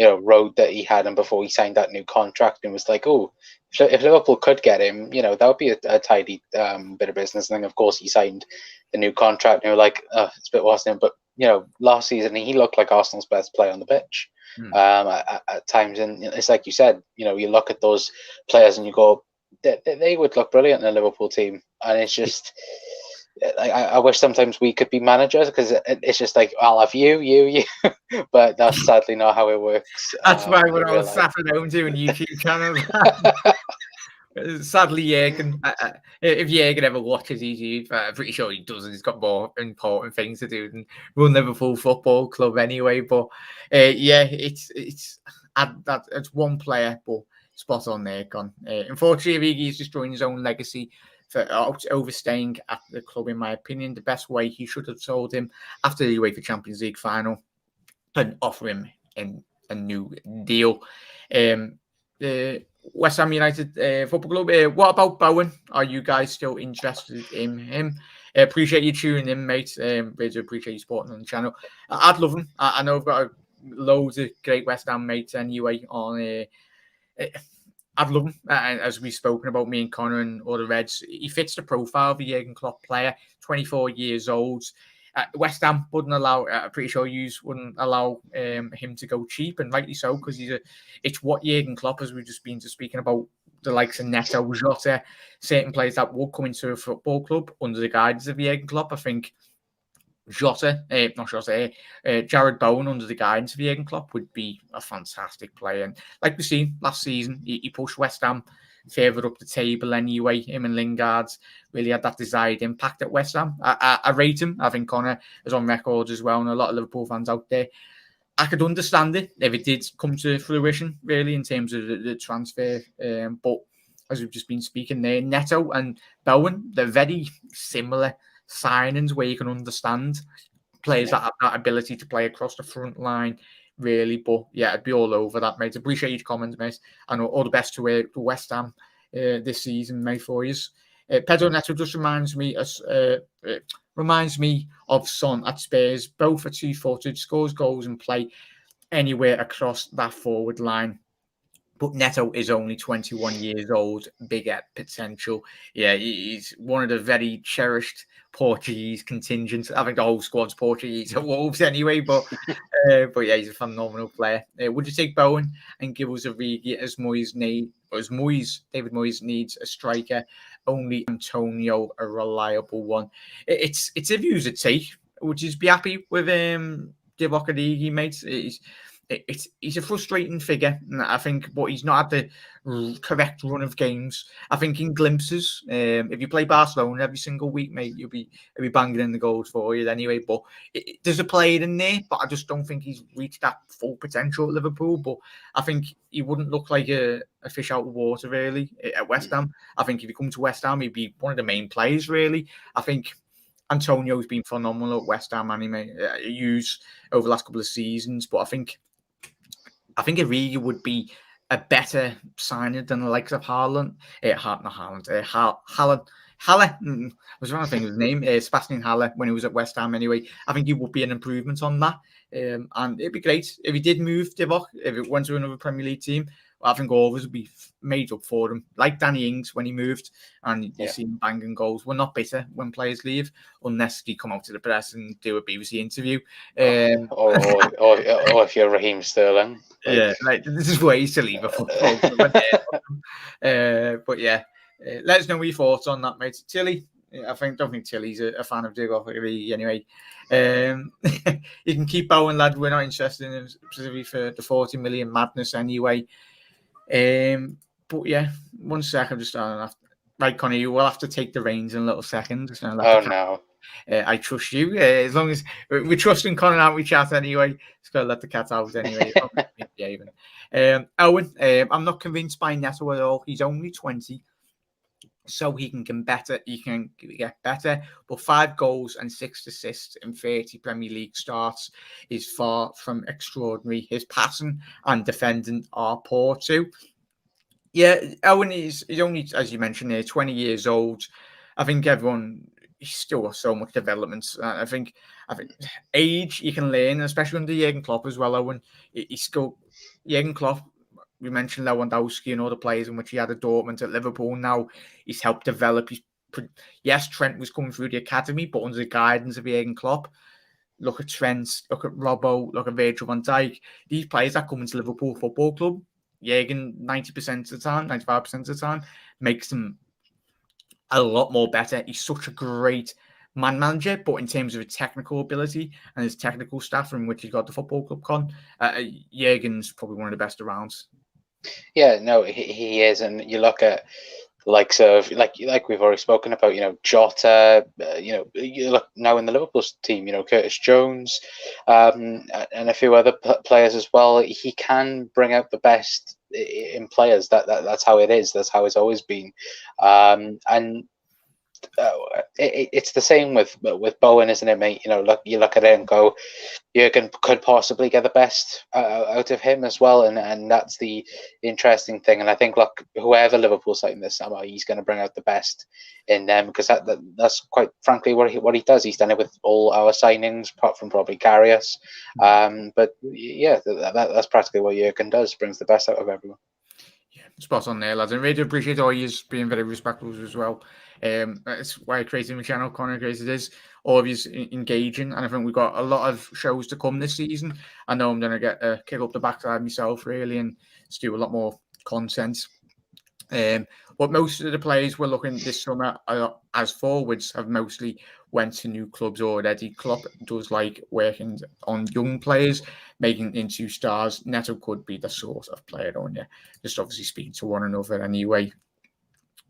road that he had, and before he signed that new contract, and was like, oh, if Liverpool could get him, that would be a tidy bit of business. And then of course he signed the new contract, and you're like, it's a bit worse than him. But last season he looked like Arsenal's best player on the pitch at times. And it's like you said, you look at those players and you go, they would look brilliant in a Liverpool team. And it's just, I wish sometimes we could be managers, because it's just like, I'll have you, but that's sadly not how it works. That's why we're all sat at home doing YouTube channels. Sadly, Jürgen, if Jürgen ever watches YouTube, I'm pretty sure he doesn't. He's got more important things to do than run Liverpool Football Club anyway. But yeah, it's one player, but spot on there, Con. Unfortunately, he's destroying his own legacy for overstaying at the club, in my opinion. The best way he should have told him after the UEFA Champions League final and offer him a new deal. West Ham United Football Club. What about Bowen? Are you guys still interested in him? Appreciate you tuning in, mate. Really appreciate you supporting on the channel. I'd love him. I know I've got loads of great West Ham mates anyway on. I'd love him. As we've spoken about, me and Connor and all the Reds, he fits the profile of a Jurgen Klopp player, 24 years old. West Ham wouldn't allow. I'm pretty sure you wouldn't allow him to go cheap, and rightly so, because it's what Jurgen Klopp, as we've just been speaking about, the likes of Neto, Jota, certain players that will come into a football club under the guidance of Jurgen Klopp. I think Jared Bowen under the guidance of Jurgen Klopp would be a fantastic player. And like we've seen last season, he pushed West Ham further up the table anyway. Him and Lingard really had that desired impact at West Ham. I rate him. I think Connor is on record as well, and a lot of Liverpool fans out there. I could understand it if it did come to fruition, really, in terms of the transfer. But as we've just been speaking there, Neto and Bowen, they're very similar signings where you can understand players that have that ability to play across the front line, really. But yeah, I'd be all over that, mate. Appreciate your comments, mate. And all the best to West Ham this season, mate, for you. Pedro Neto just reminds me of Son at Spurs. Both are two-footed, scores goals and play anywhere across that forward line. But Neto is only 21 years old, bigger potential. Yeah, he's one of the very cherished Portuguese contingents. I think the whole squad's Portuguese at Wolves anyway, but yeah, he's a phenomenal player. Would you take Bowen and give us Origi as David Moyes needs a striker? Only Antonio a reliable one. It's a views to take. Would you be happy with Divock Origi, mate? He's a frustrating figure, I think, but he's not had the correct run of games. I think in glimpses, if you play Barcelona every single week, mate, you'll be banging in the goals for you anyway. But there's a player in there, but I just don't think he's reached that full potential at Liverpool. But I think he wouldn't look like a fish out of water, really, at West Ham. I think if he come to West Ham, he'd be one of the main players, really. I think Antonio's been phenomenal at West Ham, and he may use over the last couple of seasons, but I think Origi would be a better signing than the likes of Haaland. Haller. I was trying to think of his name. Sebastian Haller, when he was at West Ham anyway. I think he would be an improvement on that. And it'd be great if he did move Divock, if it went to another Premier League team. I think all of us would be made up for him. Like Danny Ings when he moved, and you see him banging goals. We're not bitter when players leave, unless they come out to the press and do a BBC interview. Or if you're Raheem Sterling. This is ways to leave a football club. But yeah, let us know what your thoughts on that, mate. Tilly, I don't think Tilly's a fan of Divock anyway. You can keep Bowen, lad. We're not interested in him specifically for the 40 million madness anyway. But yeah, 1 second, just right, Connie, you will have to take the reins in a little second. No. I trust you. As long as we trust in Connor, out we chat anyway. Just gotta let the cat out anyway. Owen, I'm not convinced by Neto at all. He's only 20, so he can get better. He can get better. But 5 goals and 6 assists in 30 Premier League starts is far from extraordinary. His passing and defending are poor too. Yeah, Owen is only, as you mentioned, 20 years old. I think he's still got so much development. I think age you can learn, especially under Jurgen Klopp as well. Owen, he's still Jurgen Klopp. We mentioned Lewandowski and all the players in which he had at Dortmund, at Liverpool. Now he's helped develop. Yes, Trent was coming through the academy, but under the guidance of Jurgen Klopp. Look at Trent, look at Robbo, look at Virgil van Dijk. These players that come into Liverpool Football Club, Jurgen 90% of the time, 95% of the time, makes them a lot more better. He's such a great man manager, but in terms of his technical ability and his technical staff from which he's got the football club Jurgen's probably one of the best around. Yeah, no, he is. And you look at the likes of, like we've already spoken about, Jota, you look now in the Liverpool team, Curtis Jones, and a few other players as well. He can bring out the best in players. That's how it is. That's how it's always been. And it's the same with Bowen, isn't it, mate? You look at it and go, Jurgen could possibly get the best out of him as well, and that's the interesting thing. And I think, look, whoever Liverpool signing this summer, he's going to bring out the best in them, because that's quite frankly what he does. He's done it with all our signings, apart from probably Karius. But yeah, that's practically what Jurgen does. Brings the best out of everyone. Spot on there, lads. I really appreciate all you being very respectful as well. That's why I created my channel, Connor created this. All of you engaging, and I think we've got a lot of shows to come this season. I know I'm going to get a kick up the backside myself, really, and just do a lot more content. But most of the players we're looking this summer as forwards have mostly went to new clubs already. Klopp does like working on young players, making into stars. Neto could be the sort of player on you. Just obviously speaking to one another anyway.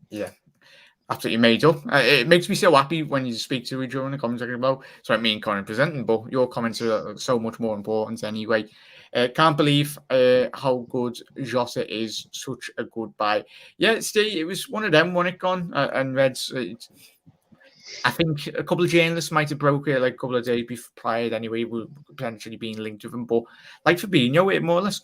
Yeah. Absolutely made up. It makes me so happy when you speak to each other in the comments about. So me and Connor presenting, but your comments are so much more important anyway. Can't believe how good Jota is. Such a good buy. Yeah, Steve, it was one of them, wasn't it, Con? And Reds. I think a couple of journalists might have broke it like a couple of days prior anyway, were potentially being linked with him. But like Fabinho, it more or less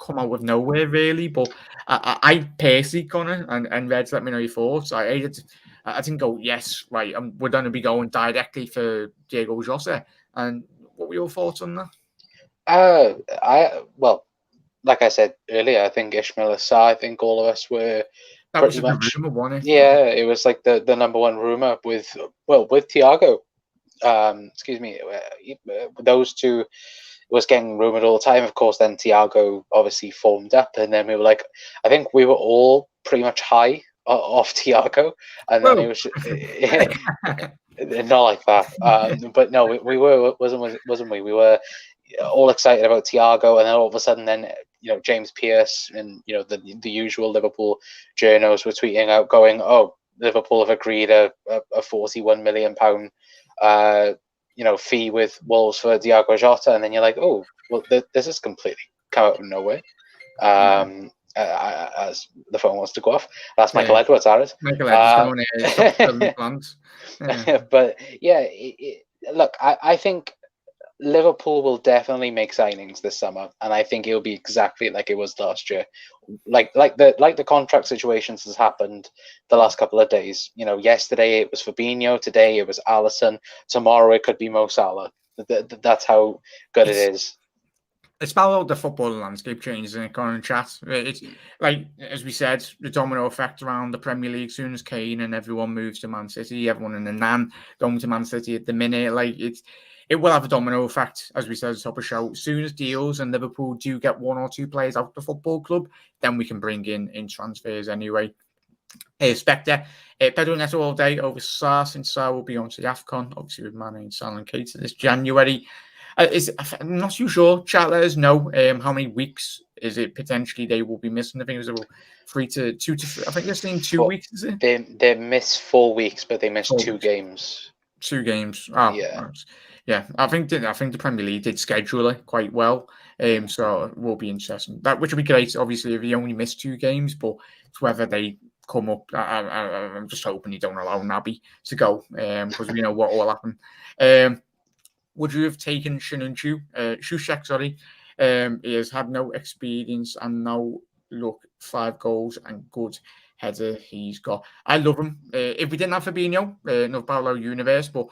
come out of nowhere, really. But I personally, Connor, and Reds, let me know your thoughts. I didn't go, yes, right, we're going to be going directly for Diego Jota. And what were your thoughts on that? Well, like I said earlier, I think Ismail Assar, I think all of us were that pretty was much. Rumor, wasn't it? Yeah, it was like the number one rumor with Thiago. Excuse me, those two was getting rumored all the time. Of course, then Thiago obviously formed up, and then we were like, I think we were all pretty much high off Thiago, and then it was not like that. But no, we were, wasn't we? We were all excited about Thiago, and then all of a sudden, then James Pearce and the usual Liverpool journos were tweeting out, going, "Oh, Liverpool have agreed a £41 million fee with Wolves for Diego Jota," and then you're like, "Oh, well, this is completely come out of nowhere." As the phone wants to go off, that's Michael Edwards, Aris. Michael Edwards going in plans. But yeah, look, I think Liverpool will definitely make signings this summer, and I think it'll be exactly like it was last year. Like the contract situations has happened the last couple of days. Yesterday it was Fabinho, today it was Alisson, tomorrow it could be Mo Salah. That's how good it is. It's about the football landscape changes in the current chat. It's like, as we said, the domino effect around the Premier League. As soon as Kane and everyone moves to Man City, everyone in the Nan going to Man City at the minute, like it will have a domino effect, as we said at the top of the show. As soon as deals and Liverpool do get one or two players out of the football club, then we can bring in transfers anyway. Spectre, Pedro Neto all day over Sarr, since Sarr will be on to the AFCON, obviously with Mane, Salah and Keita this January. I'm not too sure. Chat, let us know how many weeks is it potentially they will be missing. I think it was about 3 to 2 to 3. I think they're saying 2 weeks, is it? They miss 4 weeks, but they missed 2 games. 2 games. Oh, yeah. Yeah, I think the Premier League did schedule it quite well. So it will be interesting. Which would be great, obviously, if he only missed 2 games, but it's whether they come up. I'm just hoping you don't allow Naby to go, because we know what will happen. Would you have taken Shusek, sorry. He has had no experience and now look 5 goals and good header he's got. I love him. If we didn't have Fabinho, no Paulo Universe, but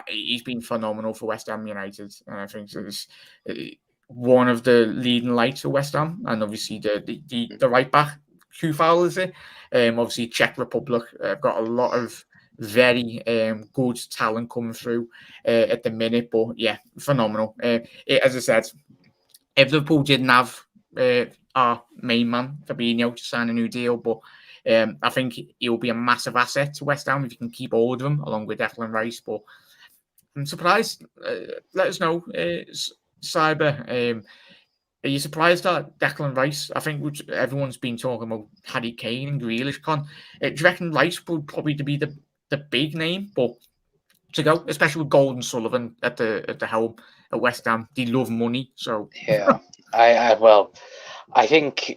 he's been phenomenal for West Ham United. And I think it's one of the leading lights of West Ham, and obviously the right back, Kufal, is it? Obviously Czech Republic got a lot of very good talent coming through at the minute, but yeah, phenomenal. As I said, if Liverpool didn't have our main man Fabinho to sign a new deal, but I think he'll be a massive asset to West Ham if you can keep all of them along with Declan Rice. But I'm surprised. Let us know, Cyber. Are you surprised that Declan Rice? I think everyone's been talking about Harry Kane and Grealish. Do you reckon Rice would probably be the big name, but to go, especially with Golden Sullivan at the helm at West Ham, they love money. So yeah, I think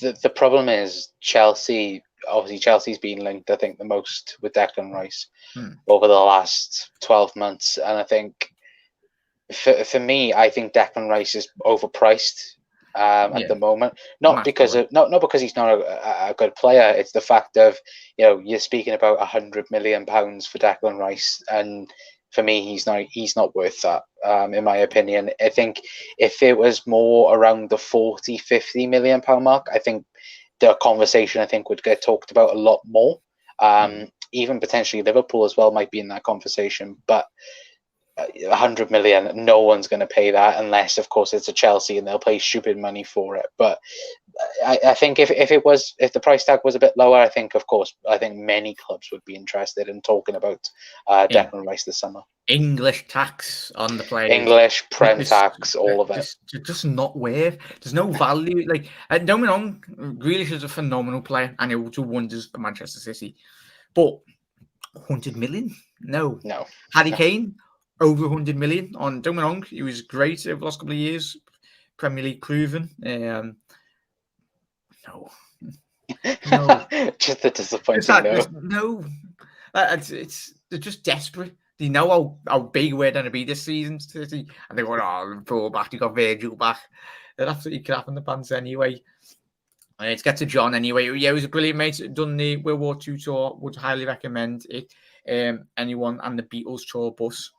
the problem is Chelsea. Obviously, Chelsea's been linked, I think, the most with Declan Rice over the last 12 months, and I think for me, I think Declan Rice is overpriced at the moment. Not because he's not a good player. It's the fact of you're speaking about £100 million for Declan Rice, and for me, he's not worth that. In my opinion, I think if it was more around the £40-50 million mark, I think the conversation, I think, would get talked about a lot more. Even potentially Liverpool as well might be in that conversation, but 100 million, no one's going to pay that unless, of course, it's a Chelsea and they'll pay stupid money for it. But I think if the price tag was a bit lower, I think many clubs would be interested in talking about Declan Rice this summer. English tax on the players. English, Prem tax, all of it. Just not worth. There's no value. Like, don't get me wrong, Grealish is a phenomenal player and he will do wonders for Manchester City. But 100 million? No. Harry Kane, over 100 million on. Don't get me wrong, he was great over the last couple of years. Premier League proven. No. Just the disappointing. No. They're just desperate. They know how big we're going to be this season, City, and they go, pull back. You got Virgil back. They're absolutely crapping the pants anyway. Let's get to John anyway. Yeah, it was a brilliant mate. Done the World War II tour. Would highly recommend it. Anyone and the Beatles tour bus.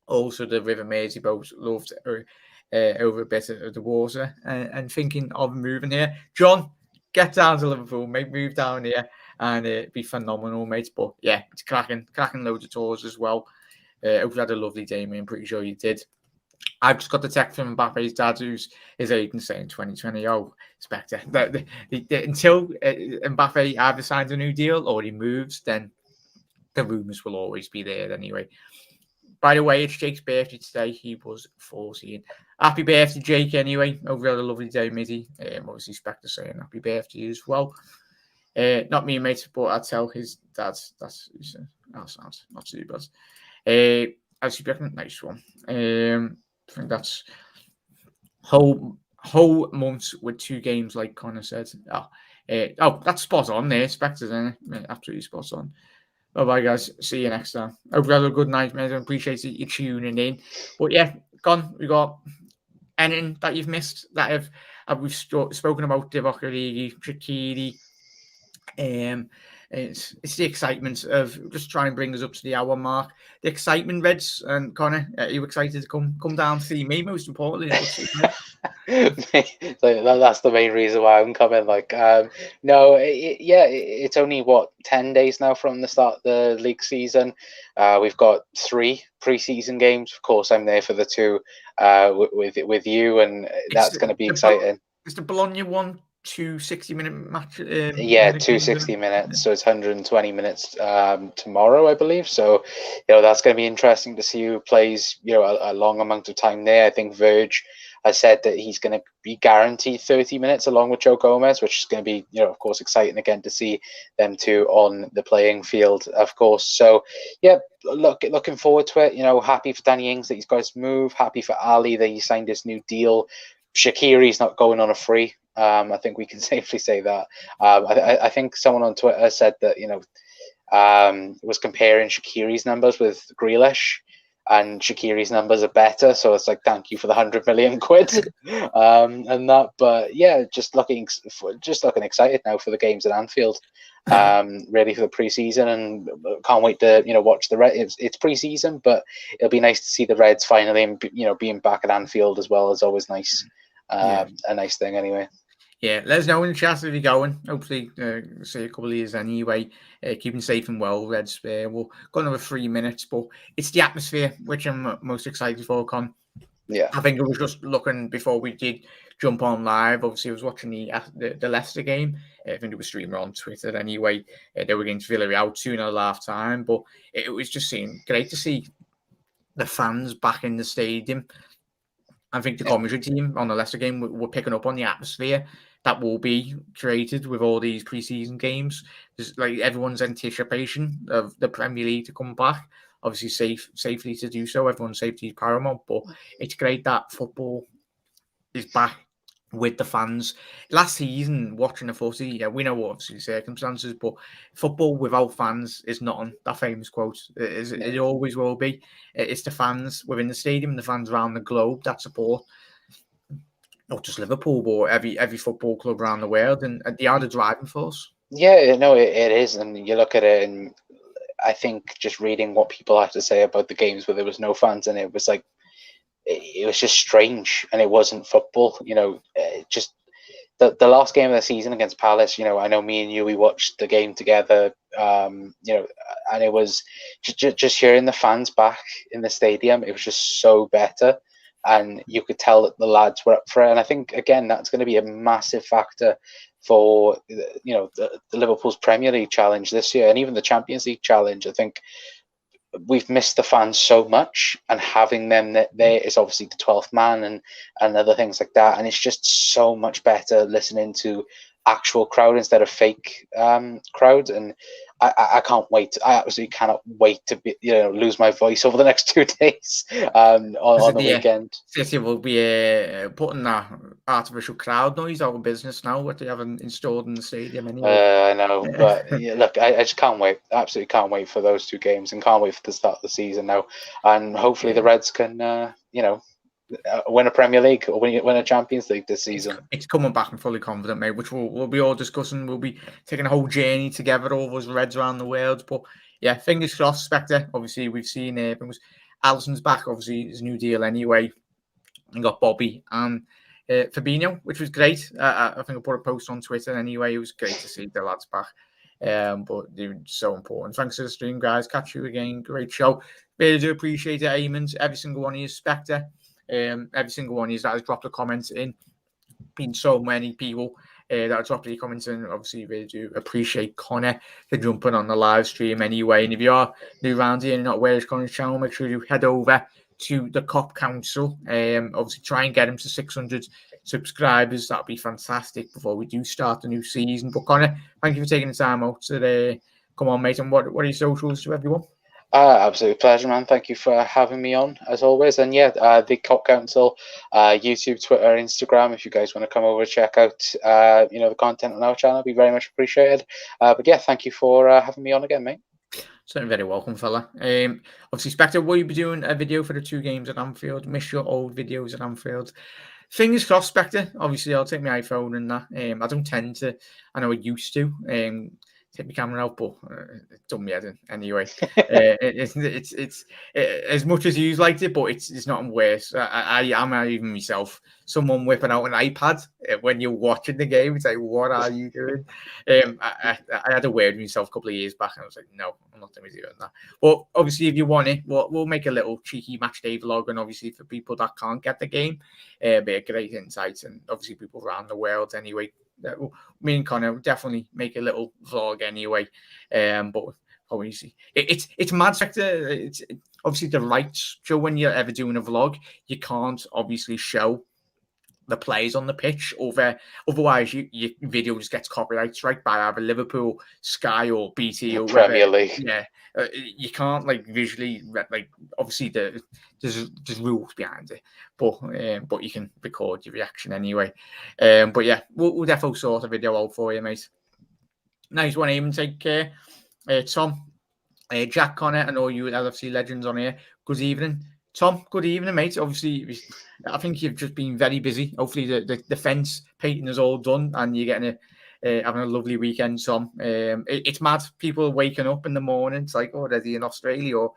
Also, the River Mersey boat. Loved over a bit of the water and thinking of moving here. John, get down to Liverpool, mate. Move down here. And it'd be phenomenal, mate. But yeah, it's cracking loads of tours as well. Hope you had a lovely day, mate. I'm pretty sure you did. I've just got the text from Mbappe's dad, who's his agent, saying 2020. Oh, Spectre. Until Mbappe either signs a new deal or he moves, then the rumours will always be there anyway. By the way, it's Jake's birthday today. He was 14. Happy birthday, Jake, anyway. Hope you had a lovely day, matey. Obviously, Spectre saying happy birthday as well. Not me, mate, but I'd tell his dad that sounds not too bad. Actually, nice one. I think that's whole months with 2 games, like Connor said. That's spot on there, Spectre, isn't it? Absolutely spot on. Bye, guys. See you next time. Hope you have a good night, mate. I appreciate you tuning in. But yeah, we got anything that you've missed that we've spoken about? Divock Origi, Shaqiri. It's the excitement of just trying to bring us up to the hour mark. The excitement, Reds and Connor. Are you excited to come down to see me? Most importantly, that's the main reason why I'm coming. It's only 10 days now from the start of the league season. We've got 3 pre-season games. Of course, I'm there for the 2 with you, and that's going to be exciting. It's the Bologna one. 2 60-minute match. 2 60 minutes, so it's 120 minutes tomorrow, I believe. So, that's going to be interesting to see who plays, a long amount of time there. I think Verge has said that he's going to be guaranteed 30 minutes along with Joe Gomez, which is going to be, of course, exciting again to see them 2 on the playing field, of course. So, yeah, looking forward to it. Happy for Danny Ings that he's got his move. Happy for Ali that he signed his new deal. Shaqiri's not going on a free. I think we can safely say that. I think someone on Twitter said that, was comparing Shaqiri's numbers with Grealish, and Shaqiri's numbers are better. So it's like, thank you for the 100 million quid and that. But yeah, just looking excited now for the games at Anfield. Ready for the pre-season, and can't wait to watch the Reds. It's pre-season, but it'll be nice to see the Reds finally, and being back at Anfield as well is always nice. A nice thing anyway. Yeah, let us know in the chat if you're going. Hopefully, see a couple of years anyway. Keeping safe and well, Reds. We'll go another 3 minutes, but it's the atmosphere which I'm most excited for, Con. Yeah, I think I was just looking before we did jump on live. Obviously, I was watching the Leicester game. I think it was streamer on Twitter anyway. They were against Villarreal 2-0 half time, but it was just great to see the fans back in the stadium. I think the commentary team on the Leicester game were picking up on the atmosphere that will be created with all these pre-season games. There's everyone's anticipation of the Premier League to come back. Obviously, safely to do so. Everyone's safety is paramount, but it's great that football is back with the fans. Last season, watching the footy, we know obviously the circumstances, but football without fans is nothing. That famous quote, it always will be. It's the fans within the stadium and the fans around the globe that support not just Liverpool, but every football club around the world, and they are the driving force. Yeah, no, it is, and you look at it, and I think just reading what people have to say about the games where there was no fans, and it was it was just strange, and it wasn't football. Just the last game of the season against Palace, I know me and you, we watched the game together, and it was just hearing the fans back in the stadium. It was just so better, and you could tell that the lads were up for it. And I think again that's going to be a massive factor for the Liverpool's Premier League challenge this year, and even the Champions League challenge. I think we've missed the fans so much, and having them there is obviously the 12th man and other things like that. And it's just so much better listening to actual crowd instead of fake crowd. And I can't wait. I absolutely cannot wait to be, lose my voice over the next 2 days on the weekend. City will be putting that artificial crowd noise out of business now, what they haven't installed in the stadium anyway. I know, but look, I just can't wait. Absolutely can't wait for those 2 games, and can't wait for the start of the season now. And hopefully the Reds can, win a Premier League or win a Champions League this season. It's coming back. I'm fully confident, mate, which we'll be all discussing. We'll be taking a whole journey together, all those Reds around the world. But yeah, fingers crossed, Spectre. Obviously, we've seen Alisson's back, obviously, his new deal anyway. And got Bobby and Fabinho, which was great. I think I put a post on Twitter anyway. It was great to see the lads back. But they're so important. Thanks for the stream, guys. Catch you again. Great show. Really do appreciate it, Eamons. Every single one of you, Spectre. Every single one of you that has dropped a comment in. Been so many people that have dropped a comment in. Obviously, really do appreciate Connor for jumping on the live stream anyway. And if you are new around here and not aware of Connor's channel, make sure you head over to the COP Council. Obviously, try and get him to 600 subscribers. That'd be fantastic before we do start the new season. But Connor, thank you for taking the time out today. Come on, mate. And what are your socials to everyone? Absolute pleasure, man. Thank you for having me on, as always. And yeah, the COP Council, YouTube, Twitter, Instagram. If you guys want to come over and check out, the content on our channel, it'd be very much appreciated. But yeah, thank you for having me on again, mate. Certainly very welcome, fella. Obviously, Spectre, will you be doing a video for the 2 games at Anfield? Miss your old videos at Anfield. Fingers crossed, Spectre. Obviously, I'll take my iPhone and that. I don't tend to. I know I used to. Take my camera out, but it done me head in anyway. It's as much as you liked it, but it's not worse. I'm even myself. Someone whipping out an iPad when you're watching the game, it's like, what are you doing? I had a word with myself a couple of years back, and I was like, no, I'm not going to be doing that. But obviously, if you want it, we'll make a little cheeky match day vlog, and obviously for people that can't get the game, be a great insight, and obviously people around the world anyway. Me and Connor will definitely make a little vlog anyway. But obviously, it's mad sector. It's obviously the rights. So when you're ever doing a vlog, you can't obviously show the players on the pitch. Otherwise, your video just gets copyright strike by either Liverpool, Sky, or BT or Premier League. Yeah, you can't visually obviously there's rules behind it, but you can record your reaction anyway. But yeah, we'll definitely sort a video out for you, mate. Nice one, Eamon. Take care, Tom, Jack, Connor, and all you LFC legends on here. Good evening. Tom, good evening, mate. Obviously, I think you've just been very busy. Hopefully, the fence painting is all done and you're getting having a lovely weekend, Tom. It's mad. People waking up in the morning. It's like, oh, they're in Australia or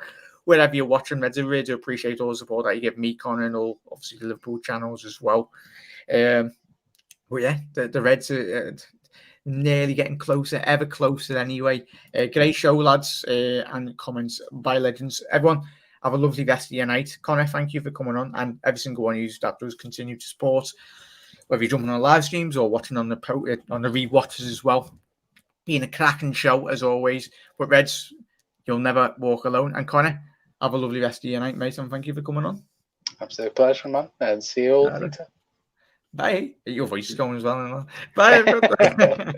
wherever you're watching. I really do appreciate all the support that you give me, Connor, and all, obviously, the Liverpool channels as well. But yeah, the Reds are nearly getting closer, ever closer anyway. Great show, lads, and comments by legends. Everyone, have a lovely rest of your night. Connor, thank you for coming on, and every single one of you that does continue to support, whether you're jumping on live streams or watching on the rewatches as well. Being a cracking show as always. But Reds, you'll never walk alone. And Connor, have a lovely rest of your night, mate, and thank you for coming on. Absolute pleasure, man, and see you all later. Bye. Your voice is going as well. Bye.